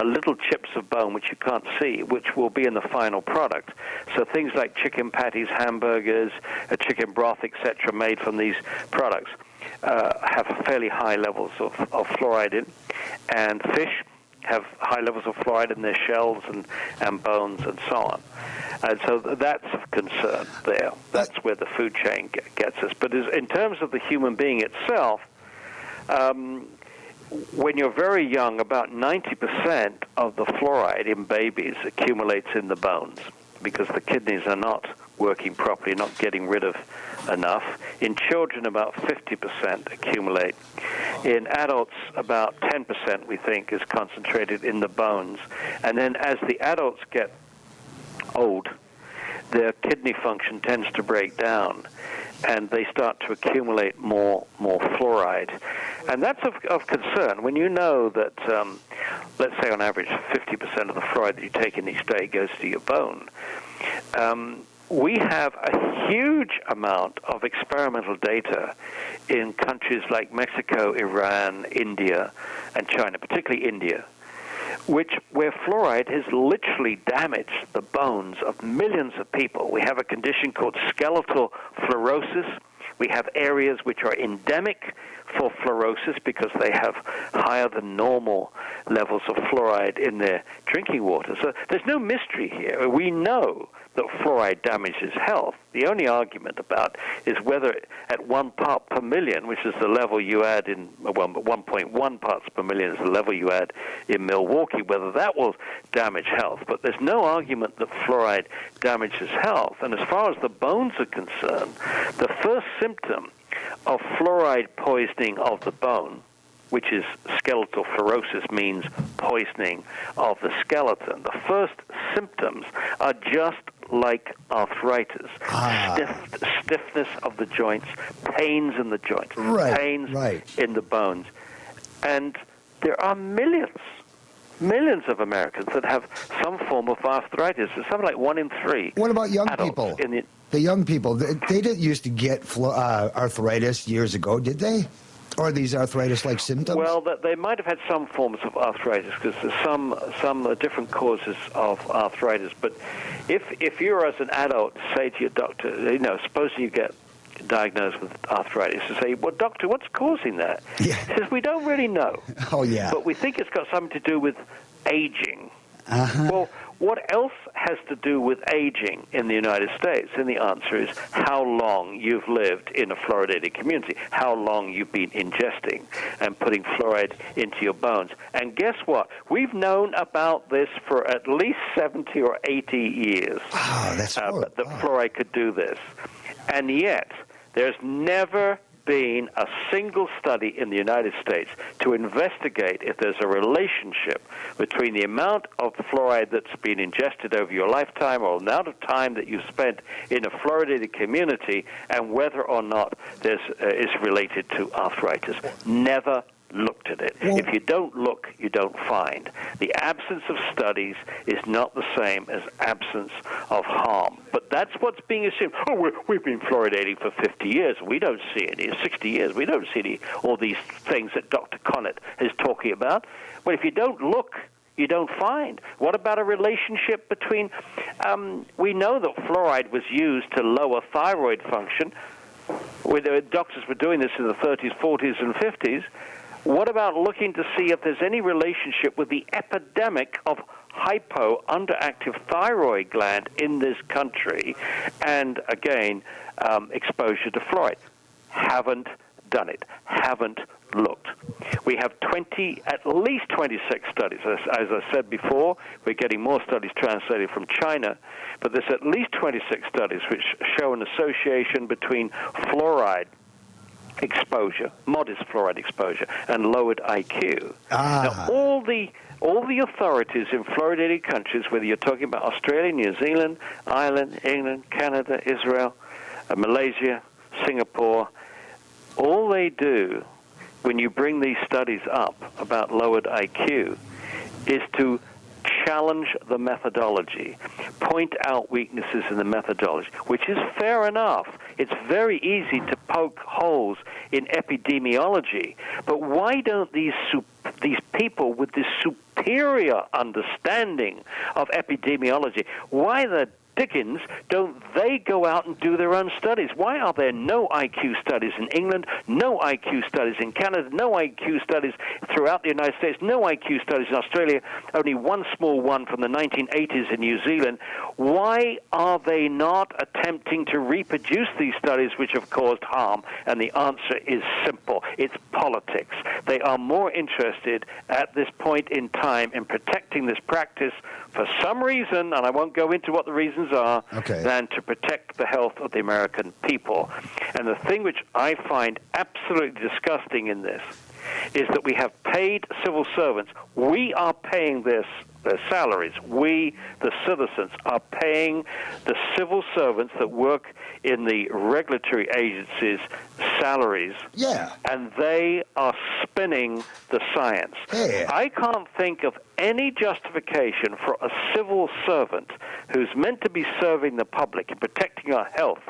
little chips of bone, which you can't see, which will be in the final product. So things like chicken patties, hamburgers, chicken broth, etc., made from these products have fairly high levels of fluoride in, and fish have high levels of fluoride in their shells and bones and so on. And so that's of concern there. That's where the food chain gets us. But in terms of the human being itself, when you're very young, about 90% of the fluoride in babies accumulates in the bones because the kidneys are not working properly, not getting rid of enough. In children, about 50% accumulate. In adults, about 10%, we think, is concentrated in the bones. And then as the adults get old, their kidney function tends to break down, and they start to accumulate more fluoride. And that's of concern. When you know that, let's say on average, 50% of the fluoride that you take in each day goes to your bone, we have a huge amount of experimental data in countries like Mexico, Iran, India, and China, particularly India, where fluoride has literally damaged the bones of millions of people. We have a condition called skeletal fluorosis. We have areas which are endemic for fluorosis because they have higher than normal levels of fluoride in their drinking water. So there's no mystery here. We know that fluoride damages health. The only argument about is whether at 1 part per million, which is the level you add in, 1.1 parts per million is the level you add in Milwaukee, whether that will damage health. But there's no argument that fluoride damages health. And as far as the bones are concerned, the first symptom of fluoride poisoning of the bone, which is skeletal fluorosis, means poisoning of the skeleton. The first symptoms are just like arthritis, stiffness of the joints, pains in the joints, pains in the bones. And there are millions of Americans that have some form of arthritis. It's something like 1 in 3. What about young people? The young people, they didn't used to get arthritis years ago, did they? Or are these arthritis-like symptoms? Well, they might have had some forms of arthritis because there's some different causes of arthritis. But if you're as an adult, say to your doctor, supposing you get diagnosed with arthritis, to say, well, doctor, what's causing that? Yeah. He says, we don't really know. Oh, yeah. But we think it's got something to do with aging. Uh-huh. Well, what else has to do with aging in the United States? And the answer is how long you've lived in a fluoridated community, how long you've been ingesting and putting fluoride into your bones. And guess what? We've known about this for at least 70 or 80 years. Wow, that's that fluoride could do this. And yet, there's never been a single study in the United States to investigate if there's a relationship between the amount of fluoride that's been ingested over your lifetime or the amount of time that you've spent in a fluoridated community and whether or not this is related to arthritis. Never looked at it. If you don't look, you don't find. The absence of studies is not the same as absence of harm. But that's what's being assumed. Oh, we've been fluoridating for 50 years. We don't see any. 60 years. We don't see all these things that Dr. Connett is talking about. Well, if you don't look, you don't find. What about a relationship between, we know that fluoride was used to lower thyroid function. Doctors were doing this in the 30s, 40s, and 50s. What about looking to see if there's any relationship with the epidemic of underactive thyroid gland in this country, and again, exposure to fluoride? Haven't done it, haven't looked. We have at least 26 studies. As I said before, we're getting more studies translated from China, but there's at least 26 studies which show an association between fluoride exposure, modest fluoride exposure, and lowered IQ. Now, all the authorities in fluoridated countries, whether you're talking about Australia, New Zealand, Ireland, England, Canada, Israel, Malaysia, Singapore, all they do when you bring these studies up about lowered IQ is to challenge the methodology, point out weaknesses in the methodology, which is fair enough. It's very easy to poke holes in epidemiology, but why don't these people with this superior understanding of epidemiology, why the Dickens don't they go out and do their own studies? Why are there no IQ studies in England, no IQ studies in Canada, no IQ studies throughout the United States, no IQ studies in Australia, only one small one from the 1980s in New Zealand? Why are they not attempting to reproduce these studies which have caused harm? And the answer is simple. It's politics. They are more interested at this point in time in protecting this practice for some reason, and I won't go into what the reasons are, than to protect the health of the American people. And the thing which I find absolutely disgusting in this is that we have paid civil servants. We are paying their salaries. We, the citizens, are paying the civil servants that work in the regulatory agencies' salaries. Yeah. And they are spinning the science. Yeah. I can't think of any justification for a civil servant who's meant to be serving the public and protecting our health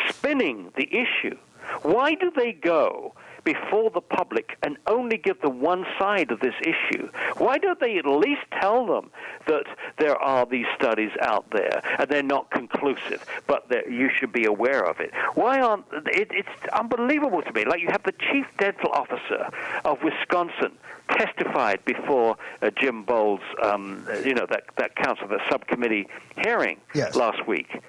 spinning the issue. Why do they go before the public and only give them one side of this issue? Why don't they at least tell them that there are these studies out there and they're not conclusive, but that you should be aware of it? Why aren't it's unbelievable to me. Like, you have the chief dental officer of Wisconsin testified before Jim Bowles, that council, the subcommittee hearing last week.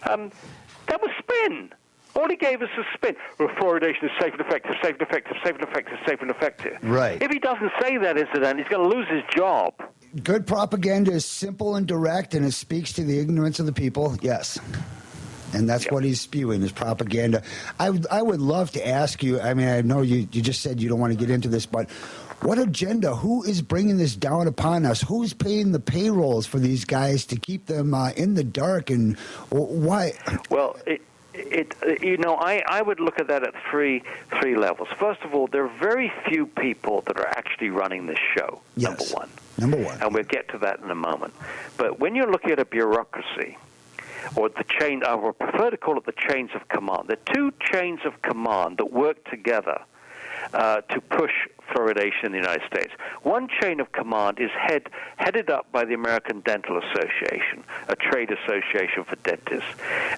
That was spin. All he gave us is spin. Well, fluoridation is safe and effective, safe and effective, safe and effective, safe and effective. Right. If he doesn't say that, incident, he's going to lose his job. Good propaganda is simple and direct, and it speaks to the ignorance of the people. Yes. And that's what he's spewing, is propaganda. I would love to ask you, I mean, I know you just said you don't want to get into this, but what agenda? Who is bringing this down upon us? Who's paying the payrolls for these guys to keep them in the dark, and why? Well, I would look at that at three levels. First of all, there are very few people that are actually running this show. Yes. Number one. And we'll get to that in a moment. But when you're looking at a bureaucracy, or the chain, I would prefer to call it the chains of command. There are two chains of command that work together to push fluoridation in the United States. One chain of command is headed up by the American Dental Association, a trade association for dentists.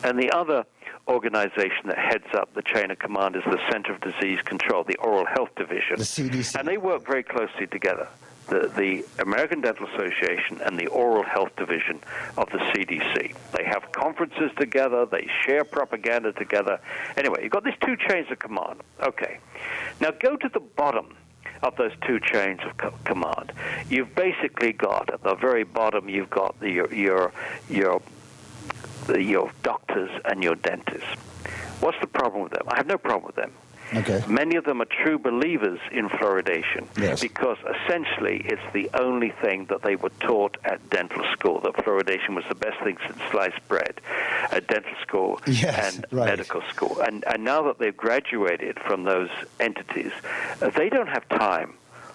And the other organization that heads up the chain of command is the Center of Disease Control, the Oral Health Division. The CDC. And they work very closely together. The American Dental Association and the Oral Health Division of the CDC. They have conferences together. They share propaganda together. Anyway, you've got these two chains of command. Okay. Now go to the bottom of those two chains of command. You've basically got, at the very bottom, you've got your doctors and your dentists. What's the problem with them? I have no problem with them. Okay. Many of them are true believers in fluoridation because essentially it's the only thing that they were taught at dental school, that fluoridation was the best thing since sliced bread at dental school and medical school. And now that they've graduated from those entities, they don't have time,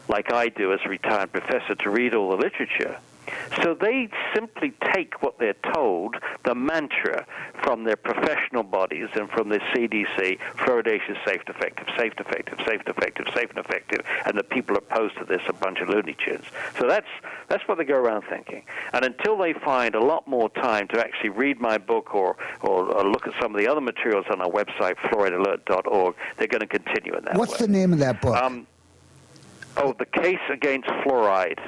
like I do as a retired professor, to read all the literature. So they simply take what they're told, the mantra from their professional bodies and from the CDC, fluoridation is safe and effective, safe and effective, safe and effective, safe and effective, and the people opposed to this are a bunch of Looney Tunes. So that's what they go around thinking. And until they find a lot more time to actually read my book or look at some of the other materials on our website, fluoridealert.org, they're going to continue in that What's way. the name of that book? The Case Against Fluoride.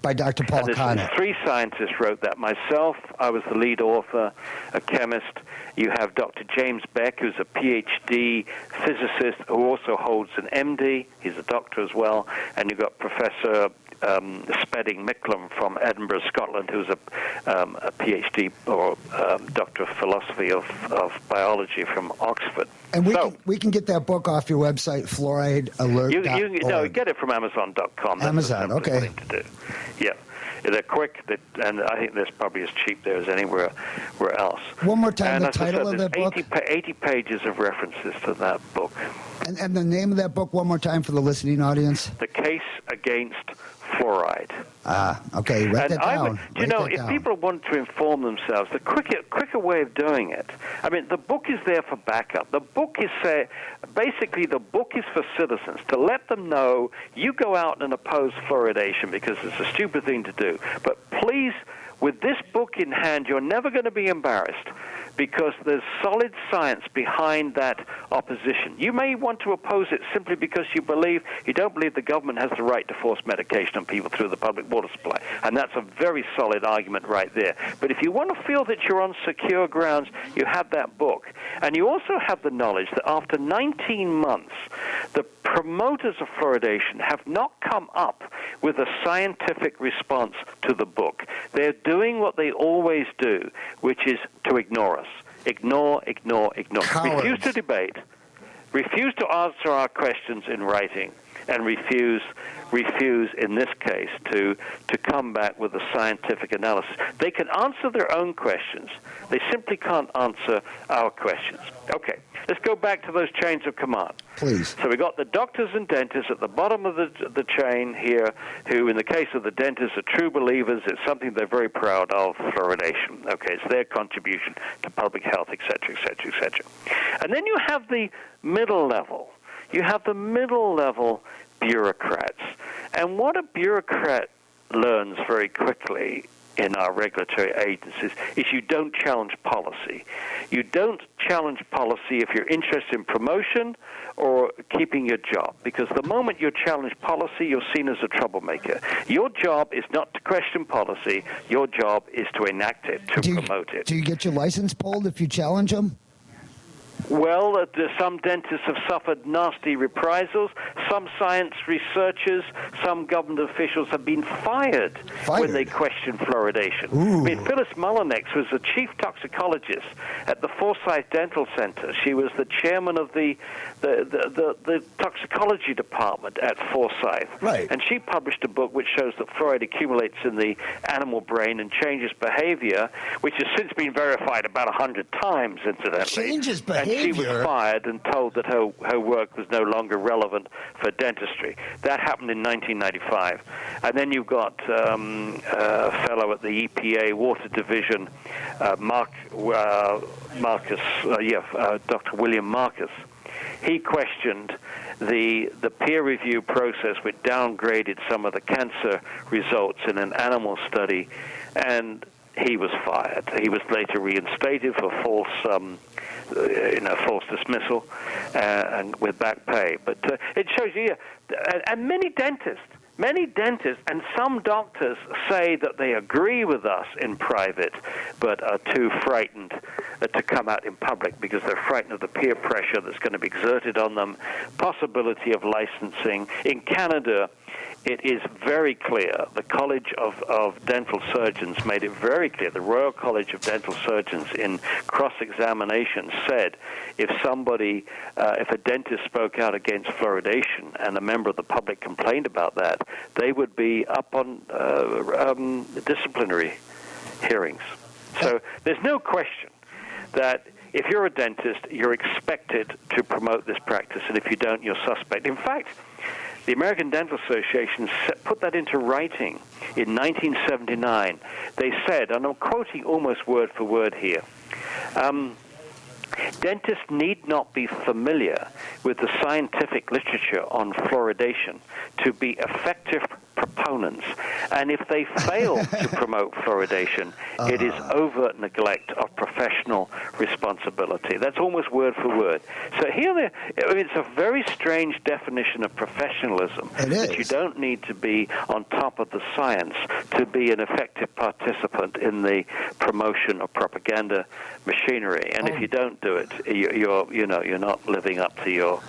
By Dr. Paul Konnett. Three scientists wrote that. Myself, I was the lead author, a chemist. You have Dr. James Beck, who's a PhD physicist who also holds an MD. He's a doctor as well. And you've got Professor Spedding Micklem from Edinburgh, Scotland, who's a PhD or Doctor of Philosophy of Biology from Oxford. And we can get that book off your website, fluoridealert.org. No, get it from Amazon.com. That's Amazon, the okay. thing to do. Yeah. They're quick, and I think there's probably as cheap there as anywhere else. One more time, and the title of that book? 80 pages of references to that book. And the name of that book, one more time for the listening audience? The Case Against Fluoride. Okay, write that down. If people want to inform themselves, the quicker way of doing it, I mean, the book is there for backup. The book is basically the book is for citizens to let them know you go out and oppose fluoridation because it's a stupid thing to do. But please, with this book in hand, you're never going to be embarrassed, because there's solid science behind that opposition. You may want to oppose it simply because you don't believe the government has the right to force medication on people through the public water supply. And that's a very solid argument right there. But if you want to feel that you're on secure grounds, you have that book. And you also have the knowledge that after 19 months, the promoters of fluoridation have not come up with a scientific response to the book. They're doing what they always do, which is to ignore us. Ignore. Cowards. Refuse to debate. Refuse to answer our questions in writing. And refuse, in this case, to come back with a scientific analysis. They can answer their own questions. They simply can't answer our questions. Okay, let's go back to those chains of command. Please. So we got the doctors and dentists at the bottom of the chain here, who, in the case of the dentists, are true believers. It's something they're very proud of, fluoridation. Okay, it's their contribution to public health, et cetera, et cetera, et cetera. And then you have the middle level. You have the middle-level bureaucrats. And what a bureaucrat learns very quickly in our regulatory agencies is you don't challenge policy. You don't challenge policy if you're interested in promotion or keeping your job, because the moment you challenge policy, you're seen as a troublemaker. Your job is not to question policy. Your job is to enact it, to promote it. Do you get your license pulled if you challenge them? Well, some dentists have suffered nasty reprisals. Some science researchers, some government officials have been fired when they question fluoridation. Ooh. I mean, Phyllis Mullinex was the chief toxicologist at the Forsyth Dental Center. She was the chairman of the toxicology department at Forsyth. Right. And she published a book which shows that fluoride accumulates in the animal brain and changes behavior, which has since been verified about 100 times, incidentally. Changes behavior? And she was fired and told that her work was no longer relevant for dentistry. That happened in 1995. And then you've got a fellow at the EPA Water Division, Dr. William Marcus. He questioned the peer review process, which downgraded some of the cancer results in an animal study, and he was fired. He was later reinstated for false dismissal and with back pay. But it shows you, and many dentists and some doctors say that they agree with us in private, but are too frightened to come out in public because they're frightened of the peer pressure that's going to be exerted on them, possibility of licensing. In Canada, it is very clear. The College of Dental Surgeons made it very clear. The Royal College of Dental Surgeons, in cross-examination, said if a dentist spoke out against fluoridation and a member of the public complained about that, they would be up on disciplinary hearings. So there's no question that if you're a dentist, you're expected to promote this practice, and if you don't, you're suspect. In fact, The American Dental Association put that into writing in 1979. They said, and I'm quoting almost word for word here, dentists need not be familiar with the scientific literature on fluoridation to be effective proponents. And if they fail to promote fluoridation, it is overt neglect of professional responsibility. That's almost word for word. So here, it's a very strange definition of professionalism. That you don't need to be on top of the science to be an effective participant in the promotion of propaganda machinery. And if you don't do it, you're not living up to your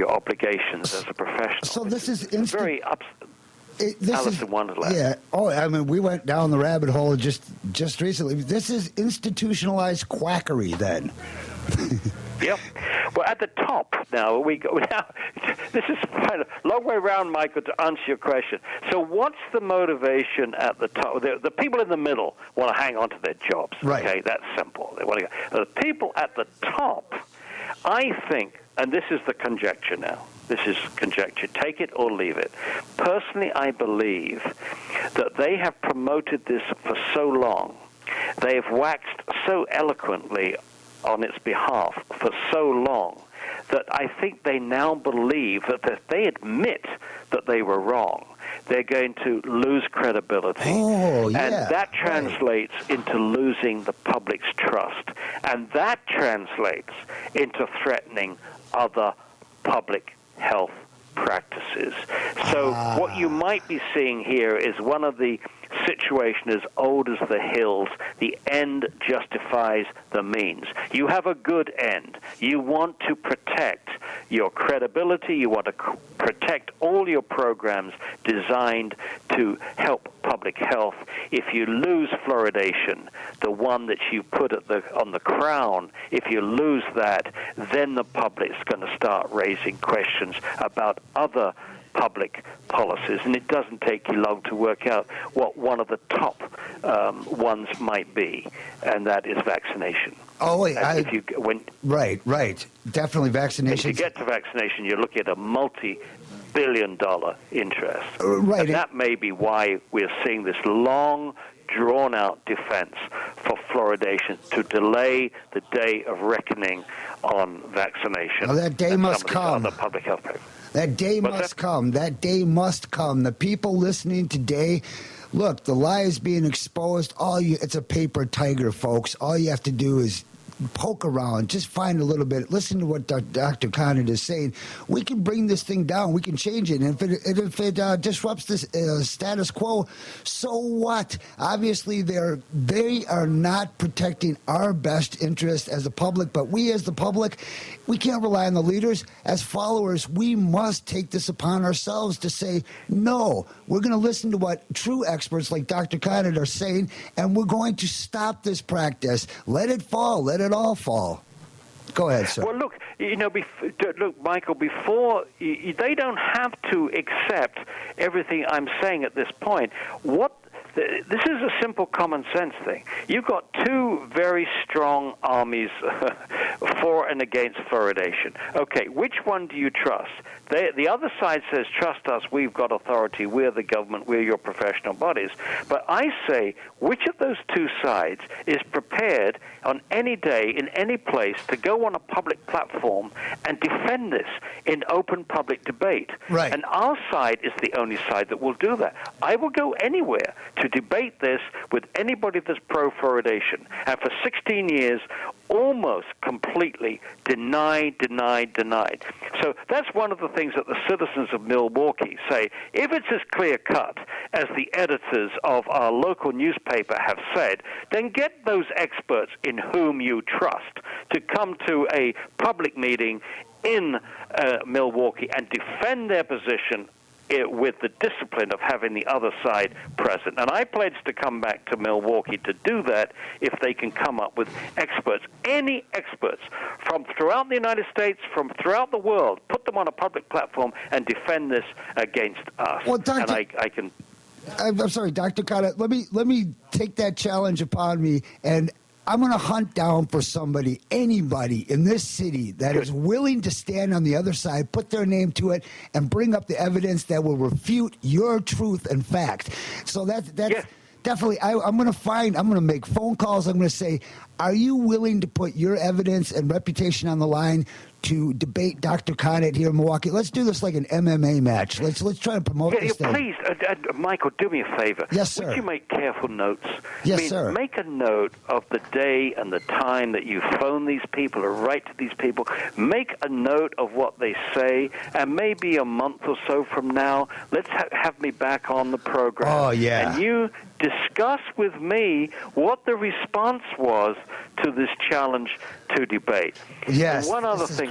obligations as a professional. So this is very Alice in Wonderland. Yeah. Oh, I mean, we went down the rabbit hole just recently. This is institutionalized quackery, then. Yep. Well, at the top now, this is a long way around, Michael, to answer your question. So what's the motivation at the top? The people in the middle want to hang on to their jobs. Right. Okay, that's simple. They want to go. The people at the top, I think, and this is the conjecture now. This is conjecture. Take it or leave it. Personally, I believe that they have promoted this for so long. They have waxed so eloquently on its behalf for so long that I think they now believe that if they admit that they were wrong, they're going to lose credibility. Oh, yeah. And that translates into losing the public's trust. And that translates into threatening other public health practices. So what you might be seeing here is one of the situation as old as the hills. The end justifies the means. You have a good end. You want to protect your credibility. You want to protect all your programs designed to help public health. If you lose fluoridation, the one that you put on the crown, if you lose that, then the public's going to start raising questions about other public policies, and it doesn't take you long to work out what one of the top ones might be, and that is vaccination. Oh, wait, right. Definitely vaccination. If you get to vaccination, you're looking at a multi-billion-dollar interest. Right. And that may be why we're seeing this long, drawn-out defense for fluoridation to delay the day of reckoning on vaccination. Well, that day must come. Other public health programs. That day must come. That day must come. The people listening today, look, the lie is being exposed. It's a paper tiger, folks. All you have to do is poke around, just find a little bit, listen to what Dr. Conant is saying. We can bring this thing down. We can change it. And if it disrupts this status quo, so what? Obviously, they are not protecting our best interest as the public, but we as the public, we can't rely on the leaders. As followers, we must take this upon ourselves to say, no, we're going to listen to what true experts like Dr. Conant are saying, and we're going to stop this practice. Let it fall. Let it all fall. Go ahead, sir. Well, look, Michael, before they don't have to accept everything I'm saying at this point. This is a simple common sense thing. You've got two very strong armies for and against fluoridation. Okay, which one do you trust? The other side says, trust us, we've got authority, we're the government, we're your professional bodies. But I say, which of those two sides is prepared on any day, in any place, to go on a public platform and defend this in open public debate? Right. And our side is the only side that will do that. I will go anywhere to debate this with anybody that's pro-fluoridation. And for 16 years, almost completely denied. So that's one of the things that the citizens of Milwaukee say. If it's as clear-cut as the editors of our local newspaper have said, then get those experts in whom you trust to come to a public meeting in Milwaukee and defend their position with the discipline of having the other side present. And I pledge to come back to Milwaukee to do that if they can come up with experts, any experts from throughout the United States, from throughout the world, put them on a public platform and defend this against us. Well, Dr. And I can... I'm sorry, Dr. Conant, let me take that challenge upon me and I'm going to hunt down for somebody, anybody in this city that is willing to stand on the other side, put their name to it, and bring up the evidence that will refute your truth and fact. So that's definitely, I'm going to make phone calls. I'm going to say, are you willing to put your evidence and reputation on the line to debate Dr. Conant here in Milwaukee? Let's do this like an MMA match. Let's try to promote this thing. Please, Michael, do me a favor. Yes, sir. Would you make careful notes? Yes, sir. Make a note of the day and the time that you phone these people or write to these people. Make a note of what they say, and maybe a month or so from now, let's have me back on the program. Oh, yeah. And you discuss with me what the response was to this challenge to debate. Yes, and one other thing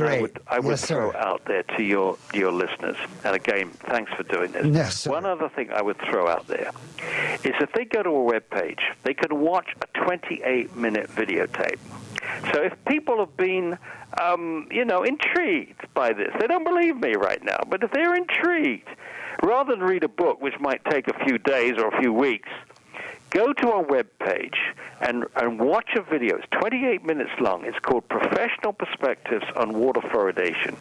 I would throw out there to your listeners, and again, thanks for doing this. Yes, sir. One other thing I would throw out there is if they go to a web page, they can watch a 28-minute videotape. So if people have been, intrigued by this, they don't believe me right now, but if they're intrigued, rather than read a book, which might take a few days or a few weeks, go to our webpage and watch a video. It's 28 minutes long. It's called Professional Perspectives on Water Fluoridation,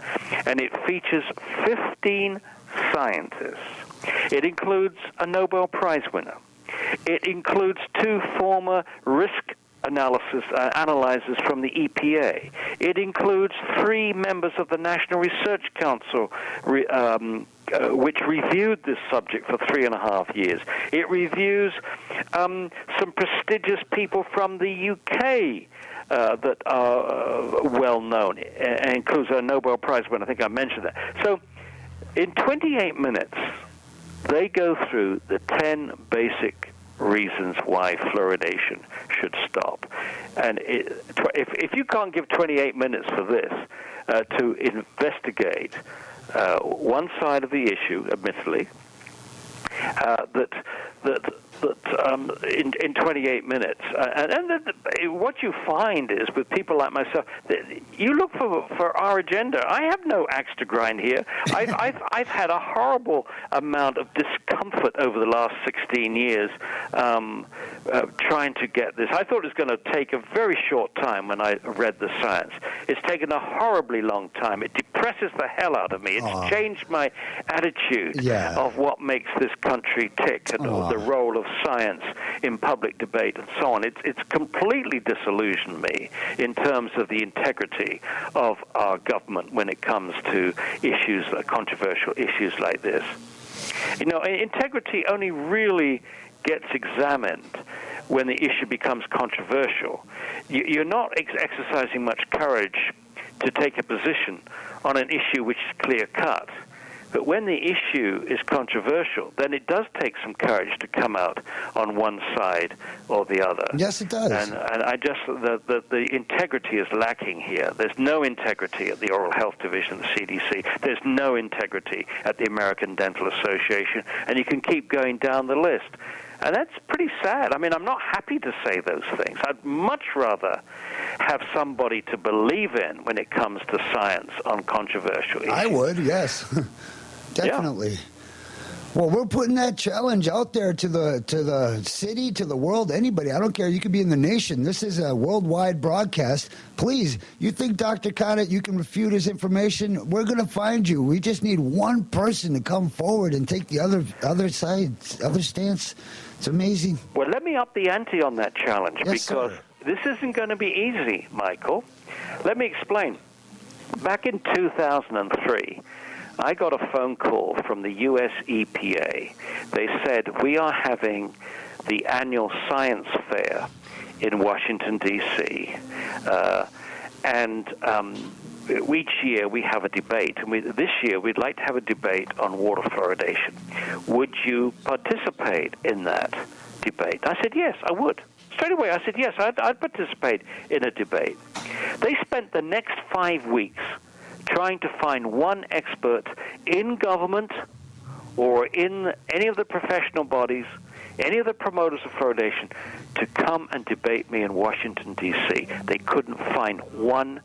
and it features 15 scientists. It includes a Nobel Prize winner. It includes 2 former risk analyzers from the EPA. It includes 3 members of the National Research Council, which reviewed this subject for 3.5 years. It reviews some prestigious people from the UK that are well known. It includes a Nobel Prize winner. I think I mentioned that. So in 28 minutes, they go through the 10 basic reasons why fluoridation should stop. And if you can't give 28 minutes for this to investigate one side of the issue, admittedly, in 28 minutes. What you find is with people like myself, you look for our agenda. I have no axe to grind here. I've had a horrible amount of discomfort over the last 16 years trying to get this. I thought it was going to take a very short time when I read the science. It's taken a horribly long time. It depresses the hell out of me. It's changed my attitude of what makes this country tick and the role of science in public debate and so on. It's completely disillusioned me in terms of the integrity of our government when it comes to issues, controversial issues like this. Integrity only really gets examined when the issue becomes controversial. You're not exercising much courage to take a position on an issue which is clear-cut. But when the issue is controversial, then it does take some courage to come out on one side or the other. Yes, it does. And the integrity is lacking here. There's no integrity at the Oral Health Division of the CDC. There's no integrity at the American Dental Association. And you can keep going down the list. And that's pretty sad. I mean, I'm not happy to say those things. I'd much rather have somebody to believe in when it comes to science on controversial issues. I would, yes. Definitely. Yeah. Well, we're putting that challenge out there to the city, to the world, anybody. I don't care. You could be in the nation. This is a worldwide broadcast. Please, you think Dr. Conant, you can refute his information? We're going to find you. We just need one person to come forward and take the other stance. It's amazing. Well, let me up the ante on that challenge, yes, because this isn't going to be easy, Michael. Let me explain. Back in 2003, I got a phone call from the U.S. EPA. They said, we are having the annual science fair in Washington, D.C., and each year we have a debate. And this year we'd like to have a debate on water fluoridation. Would you participate in that debate? I said, yes, I would. Straight away, I said, yes, I'd participate in a debate. They spent the next 5 weeks trying to find one expert in government or in any of the professional bodies, any of the promoters of fluoridation, to come and debate me in Washington, D.C. They couldn't find one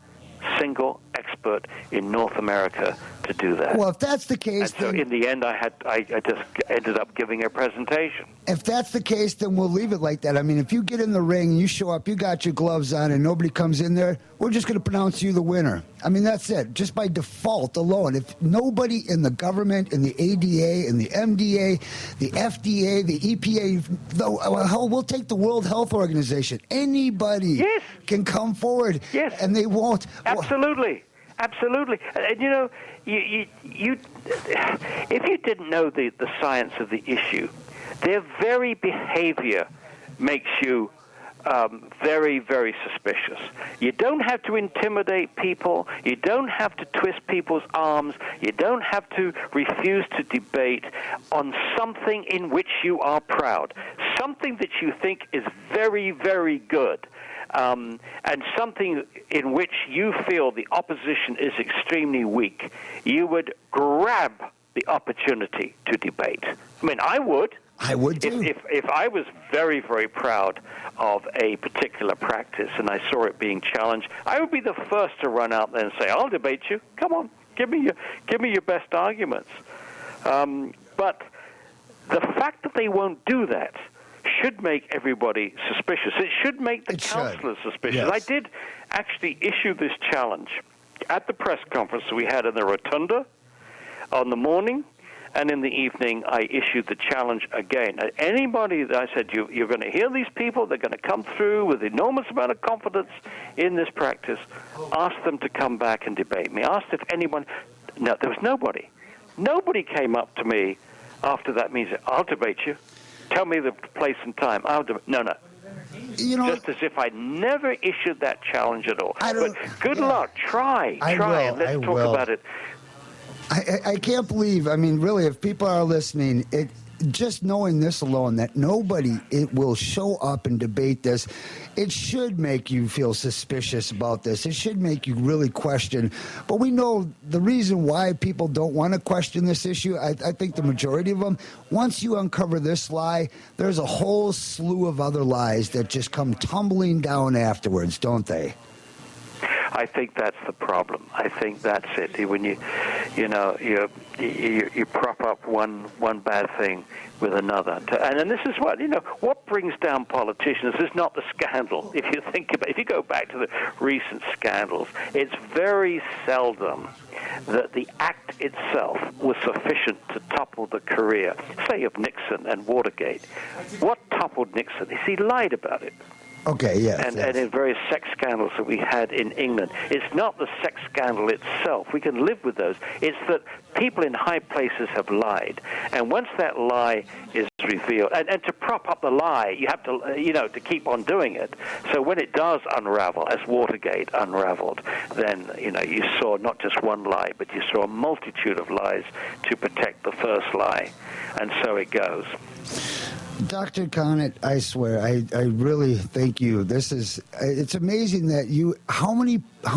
single expert in North America to to do that. Well, if that's the case, and so then, in the end, I just ended up giving a presentation. if that's the case, then we'll leave it like that. I mean, if you get in the ring, you show up, you got your gloves on, and nobody comes in there, we're just going to pronounce you the winner. I mean, that's it. Just by default alone. If nobody in the government, in the ADA, in the MDA, the FDA, the EPA, hell, we'll take the World Health Organization. Anybody can come forward, and they won't. Absolutely. Absolutely. And, you know, you if you didn't know the science of the issue, their very behavior makes you very, very suspicious. You don't have to intimidate people. You don't have to twist people's arms. You don't have to refuse to debate on something in which you are proud, something that you think is very, very good. And something in which you feel the opposition is extremely weak, you would grab the opportunity to debate. I mean, I would. I would too. If I was very, very proud of a particular practice and I saw it being challenged, I would be the first to run out there and say, "I'll debate you. Come on, give me your best arguments." But the fact that they won't do that should make everybody suspicious. It should make the counselors suspicious. Yes. I did actually issue this challenge at the press conference we had in the Rotunda on the morning, and in the evening I issued the challenge again. Anybody that I said, you're going to hear these people, they're going to come through with enormous amount of confidence in this practice, ask them to come back and debate me. Asked if anyone, no, there was nobody. Nobody came up to me after that meeting, "I'll debate you. Tell me the place and time." No. You know, just as if I never issued that challenge at all. But good yeah. luck. Try, and let's talk about it. I can't believe, I mean, really, if people are listening, just knowing this alone, that nobody will show up and debate this, it should make you feel suspicious about this. It should make you really question. But we know the reason why people don't want to question this issue, I think the majority of them, once you uncover this lie, there's a whole slew of other lies that just come tumbling down afterwards, don't they? I think that's the problem. I think that's it. When you prop up one bad thing with another, and this is what brings down politicians is not the scandal. If you go back to the recent scandals, it's very seldom that the act itself was sufficient to topple the career, say, of Nixon and Watergate. What toppled Nixon is he lied about it. Okay, yes. And in various sex scandals that we had in England. It's not the sex scandal itself. We can live with those. It's that people in high places have lied. And once that lie is revealed, and to prop up the lie, you have to, to keep on doing it. So when it does unravel, as Watergate unraveled, then, you saw not just one lie, but you saw a multitude of lies to protect the first lie. And so it goes. Dr. Conant, I swear, I really thank you. It's amazing that how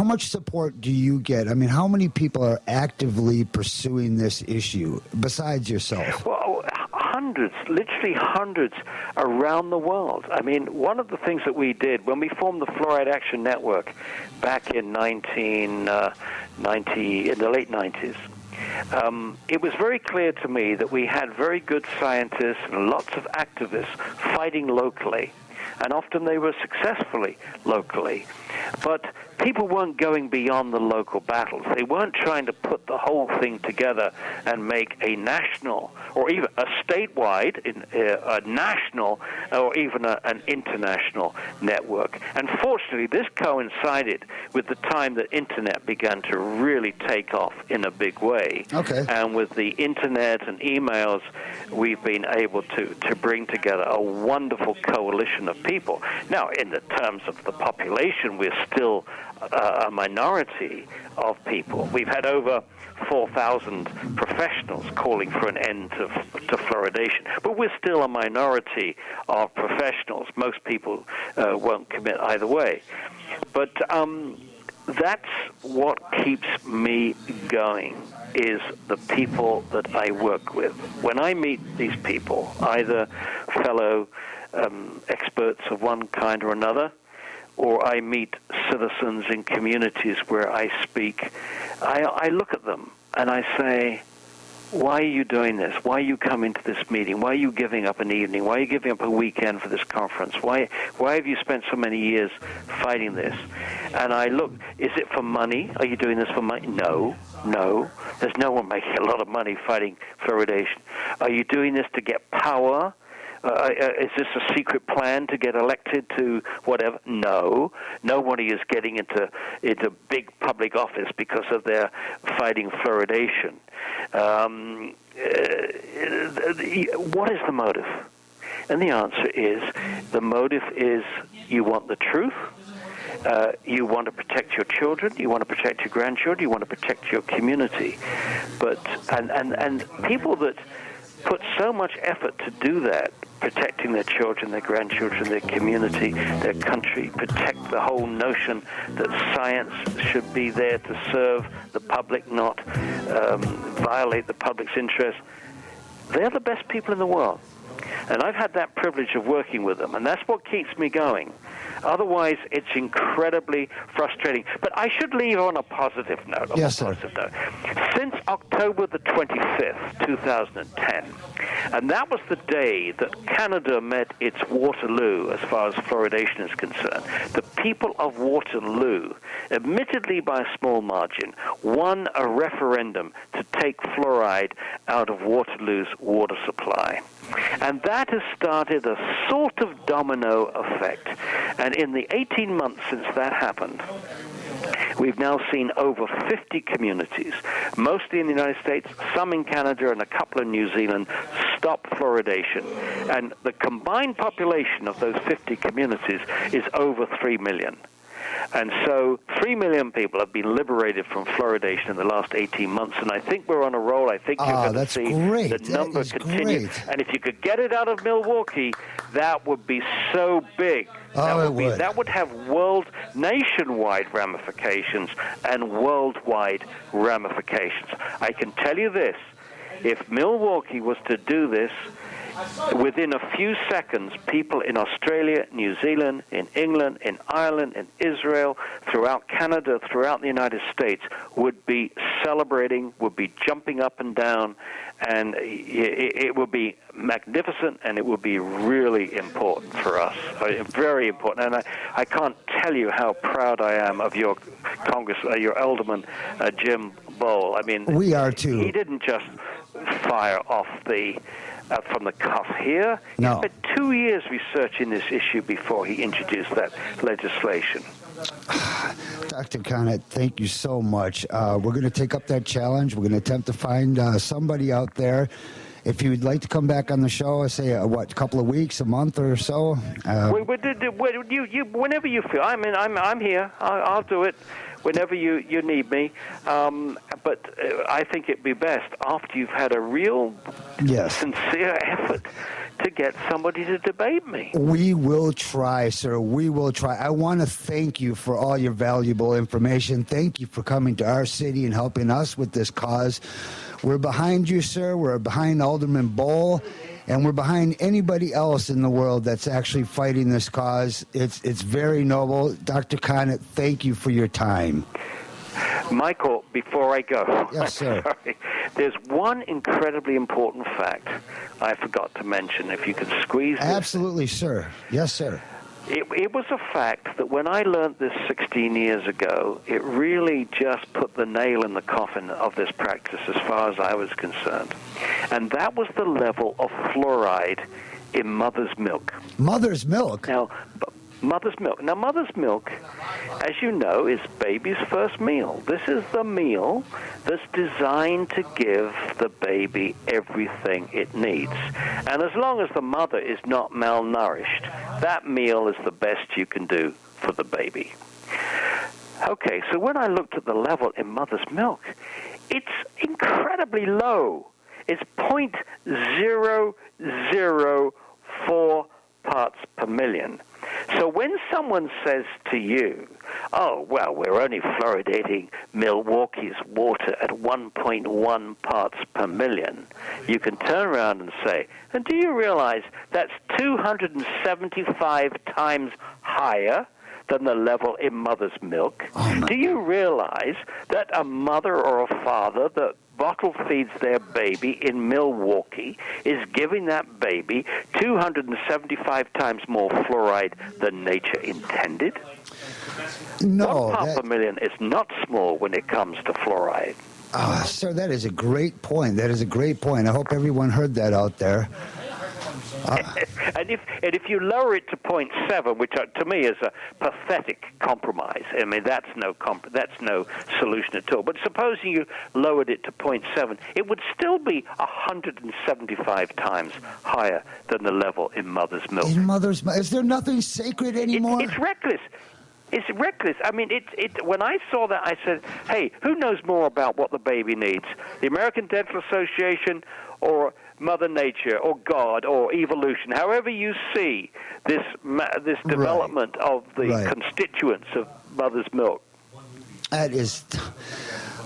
much support do you get? I mean, how many people are actively pursuing this issue besides yourself? Well, hundreds, literally hundreds around the world. I mean, one of the things that we did when we formed the Fluoride Action Network back in 1990, in the late 90s, it was very clear to me that we had very good scientists and lots of activists fighting locally, and often they were successfully locally. But people weren't going beyond the local battles. They weren't trying to put the whole thing together and make a national or even a statewide, a national, or even an international network. And fortunately, this coincided with the time that Internet began to really take off in a big way. Okay. And with the Internet and emails, we've been able to bring together a wonderful coalition of people. Now, in the terms of the population, we're still a minority of people. We've had over 4,000 professionals calling for an end to fluoridation, but we're still a minority of professionals. Most people won't commit either way. But that's what keeps me going, is the people that I work with. When I meet these people, either fellow experts of one kind or another, or I meet citizens in communities where I speak, I look at them and I say, why are you doing this? Why are you coming to this meeting? Why are you giving up an evening? Why are you giving up a weekend for this conference? Why have you spent so many years fighting this? And I look, is it for money? Are you doing this for money? No. There's no one making a lot of money fighting fluoridation. Are you doing this to get power? Is this a secret plan to get elected to whatever? No. Nobody is getting into big public office because of their fighting fluoridation. What is the motive? And the answer is, the motive is you want the truth. You want to protect your children, you want to protect your grandchildren, you want to protect your community. But and people that put so much effort to do that, protecting their children, their grandchildren, their community, their country, protect the whole notion that science should be there to serve the public, not violate the public's interest. They're the best people in the world. And I've had that privilege of working with them, and that's what keeps me going. Otherwise, it's incredibly frustrating. But I should leave on a positive note. Yes, sir. Since October the 25th, 2010, and that was the day that Canada met its Waterloo as far as fluoridation is concerned, the people of Waterloo, admittedly by a small margin, won a referendum to take fluoride out of Waterloo's water supply. And that has started a sort of domino effect. And in the 18 months since that happened, we've now seen over 50 communities, mostly in the United States, some in Canada, and a couple in New Zealand, stop fluoridation. And the combined population of those 50 communities is over 3 million. And so 3 million people have been liberated from fluoridation in the last 18 months, and I think we're on a roll. I think you're going to see the number continue. Great. And if you could get it out of Milwaukee, that would be so big. That would have nationwide ramifications and worldwide ramifications. I can tell you this, if Milwaukee was to do this, within a few seconds, people in Australia, New Zealand, in England, in Ireland, in Israel, throughout Canada, throughout the United States, would be celebrating, would be jumping up and down, and it would be magnificent, and it would be really important for us, very important. And I can't tell you how proud I am of your your alderman, Jim Bowl. I mean, we are too. He didn't just fire off from the cuff here. No. He spent 2 years researching this issue before he introduced that legislation. Dr. Conant, thank you so much. We're going to take up that challenge. We're going to attempt to find somebody out there. If you'd like to come back on the show, say, a couple of weeks, a month or so? Whenever you feel. I mean, I'm here. I'll do it whenever you need me. But I think it'd be best after you've had a real sincere effort to get somebody to debate me. We will try, sir. We will try. I want to thank you for all your valuable information. Thank you for coming to our city and helping us with this cause. We're behind you, sir. We're behind Alderman Bowl, and we're behind anybody else in the world that's actually fighting this cause. It's very noble. Dr. Conant, thank you for your time. Michael, before I go, yes, sir. Sorry, there's one incredibly important fact I forgot to mention. If you could squeeze this. Absolutely, sir. Yes, sir. It was a fact that when I learned this 16 years ago, it really just put the nail in the coffin of this practice as far as I was concerned. And that was the level of fluoride in mother's milk. Mother's milk? Now, mother's milk. Now, mother's milk, as you know, is baby's first meal. This is the meal that's designed to give the baby everything it needs. And as long as the mother is not malnourished, that meal is the best you can do for the baby. Okay, so when I looked at the level in mother's milk, it's incredibly low. It's 0.004 parts per million. So when someone says to you, oh, well, we're only fluoridating Milwaukee's water at 1.1 parts per million, you can turn around and say, and do you realize that's 275 times higher than the level in mother's milk? Do you realize that a mother or a father that bottle feeds their baby in Milwaukee is giving that baby 275 times more fluoride than nature intended. No. 1 part per million is not small when it comes to fluoride. Sir, that is a great point. That is a great point. I hope everyone heard that out there. And if you lower it to 0.7, which to me is a pathetic compromise. I mean, that's no solution at all. But supposing you lowered it to 0.7, it would still be 175 times higher than the level in mother's milk. In mother's milk, is there nothing sacred anymore? It's reckless. It's reckless. I mean, when I saw that, I said, hey, who knows more about what the baby needs? The American Dental Association or Mother Nature or God or evolution? However you see this development of the constituents of mother's milk. That is...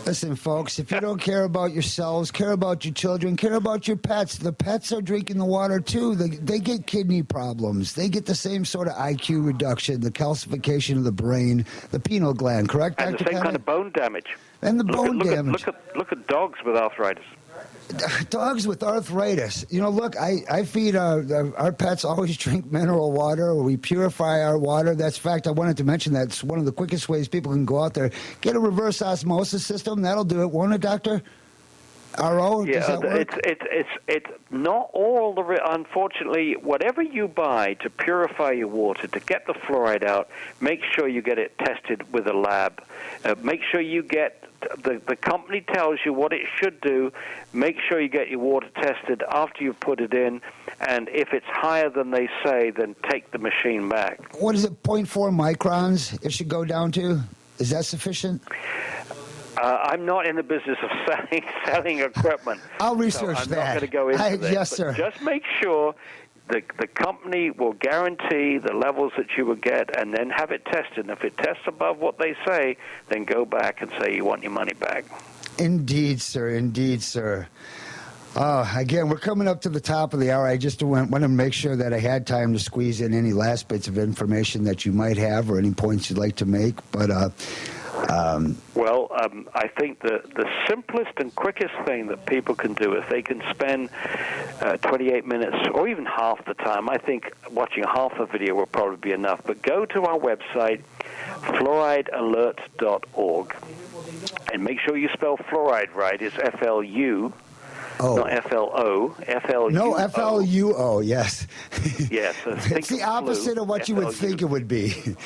Listen, folks, if you don't care about yourselves, care about your children, care about your pets, the pets are drinking the water too. They get kidney problems. They get the same sort of IQ reduction, the calcification of the brain, the pineal gland, correct, Dr. And the same kind of bone damage. And the bone damage. Look at dogs with arthritis. Dogs with arthritis. You know, look, I feed our pets always drink mineral water. We purify our water. That's fact. I wanted to mention that it's one of the quickest ways people can go out there. Get a reverse osmosis system. That'll do it, won't it, Doctor? RO? Yeah, does that work? it's not all the. Unfortunately, whatever you buy to purify your water, to get the fluoride out, make sure you get it tested with a lab. Make sure you get. The company tells you what it should do. Make sure you get your water tested after you've put it in, and if it's higher than they say, then take the machine back. What is it, 0.4 microns it should go down to? Is that sufficient? I'm not in the business of selling equipment. I'll research I'm that. not going to go into this. Yes, sir. Just make sure the company will guarantee the levels that you will get, and then have it tested. And if it tests above what they say, then go back and say you want your money back. Indeed, sir. Indeed, sir. Again, we're coming up to the top of the hour. I just want to make sure that I had time to squeeze in any last bits of information that you might have or any points you'd like to make. But I think the simplest and quickest thing that people can do, if they can spend 28 minutes or even half the time, I think watching half a video will probably be enough. But go to our website, fluoridealert.org, and make sure you spell fluoride right. It's F-L-U. Oh. Not F-L-O, F-L-U-O. No, F-L-U-O, yes. Yes. It's the opposite of what you would think it would be.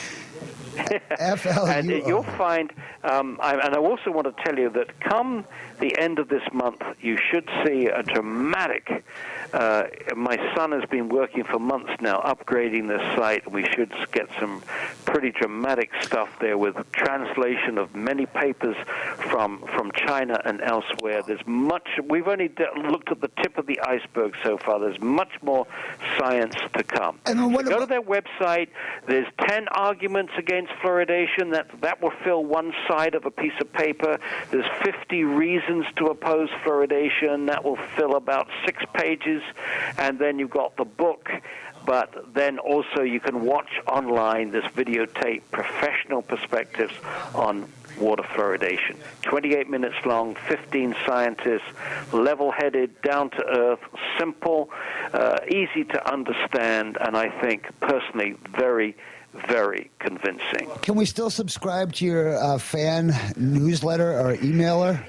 F-L-U-O. And you'll find, and I also want to tell you that come the end of this month, you should see a dramatic, my son has been working for months now upgrading this site, and we should get some pretty dramatic stuff there with translation of many papers from China and elsewhere. There's much, we've only looked at the tip of the iceberg so far. There's much more science to come. And go to their website. There's 10 arguments against fluoridation. That will fill one side of a piece of paper. There's 50 reasons to oppose fluoridation. That will fill about 6 pages. And then you've got the book. But then also you can watch online this videotape, professional perspectives on water fluoridation. 28 minutes long, 15 scientists, level-headed, down-to-earth, simple, easy to understand, and I think personally very, very convincing. Can we still subscribe to your fan newsletter or emailer?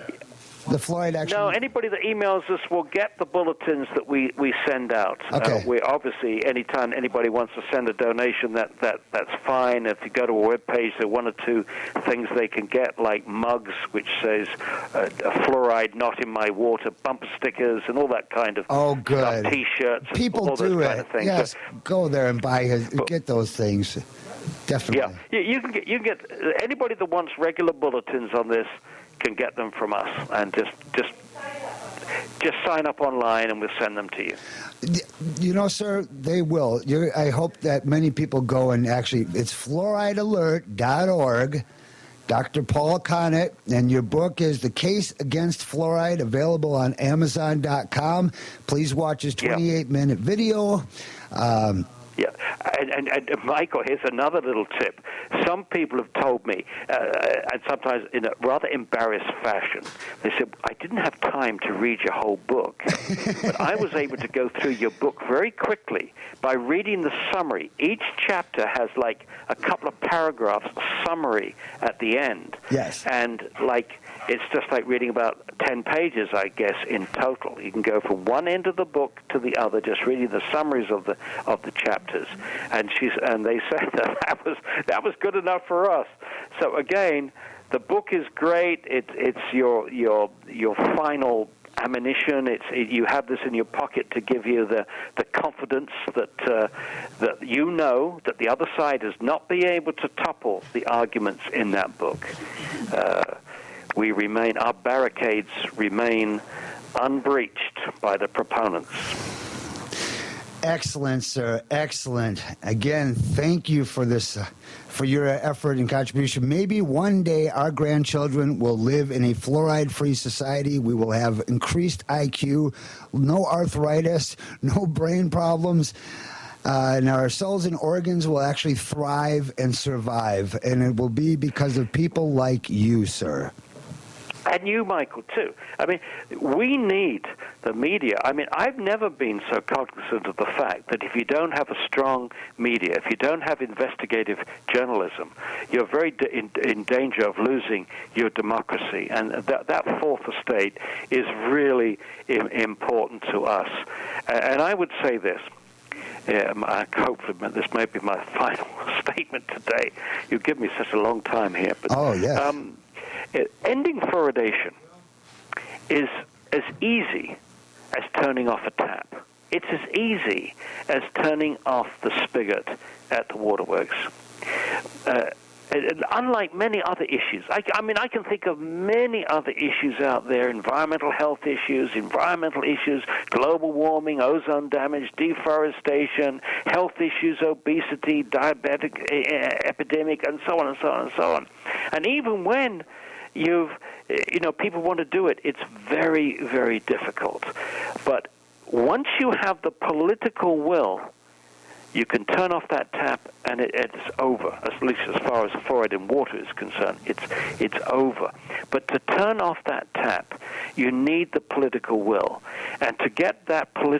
The Fluoride Action? No, anybody that emails us will get the bulletins that we send out. Okay. We obviously, anytime anybody wants to send a donation, that's fine. If you go to a web page, there are 1 or 2 things they can get, like mugs, which says fluoride not in my water, bumper stickers, and all that kind of good. stuff, T-shirts, people all do those it. kind of things. Yes, go there and get those things. Definitely. Yeah, you can get anybody that wants regular bulletins on this can get them from us, and just sign up online and we'll send them to you. You know, sir, they will. I hope that many people go and actually, it's fluoridealert.org. Dr. Paul Connett, and your book is The Case Against Fluoride, available on Amazon.com. Please watch his 28-minute video. Yeah, and Michael, here's another little tip. Some people have told me, and sometimes in a rather embarrassed fashion, they said, I didn't have time to read your whole book, but I was able to go through your book very quickly by reading the summary. Each chapter has like a couple of paragraphs summary at the end. Yes. And it's just like reading about 10 pages, I guess, in total. You can go from one end of the book to the other, just reading the summaries of the chapters. And they said that was good enough for us. So again, the book is great. It's your final ammunition. You have this in your pocket to give you the confidence that you know that the other side has not been able to topple the arguments in that book. Our barricades remain unbreached by the proponents. Excellent, sir. Excellent. Again, thank you for this, for your effort and contribution. Maybe one day our grandchildren will live in a fluoride-free society. We will have increased IQ, no arthritis, no brain problems. And our cells and organs will actually thrive and survive. And it will be because of people like you, sir. And you, Michael, too. I mean, we need the media. I mean, I've never been so cognizant of the fact that if you don't have a strong media, if you don't have investigative journalism, you're very in danger of losing your democracy. And that fourth estate is really important to us. And I would say this. Hopefully, this may be my final statement today. You've given me such a long time here. But, oh, yes. Ending fluoridation is as easy as turning off a tap. It's as easy as turning off the spigot at the waterworks. Unlike many other issues, I can think of many other issues out there, environmental health issues, global warming, ozone damage, deforestation, health issues, obesity, diabetic epidemic, and so on and so on and so on. And even when people want to do it, it's very, very difficult. But once you have the political will, you can turn off that tap and it's over, at least as far as fluoride in water is concerned. It's over. But to turn off that tap, you need the political will. And to get that political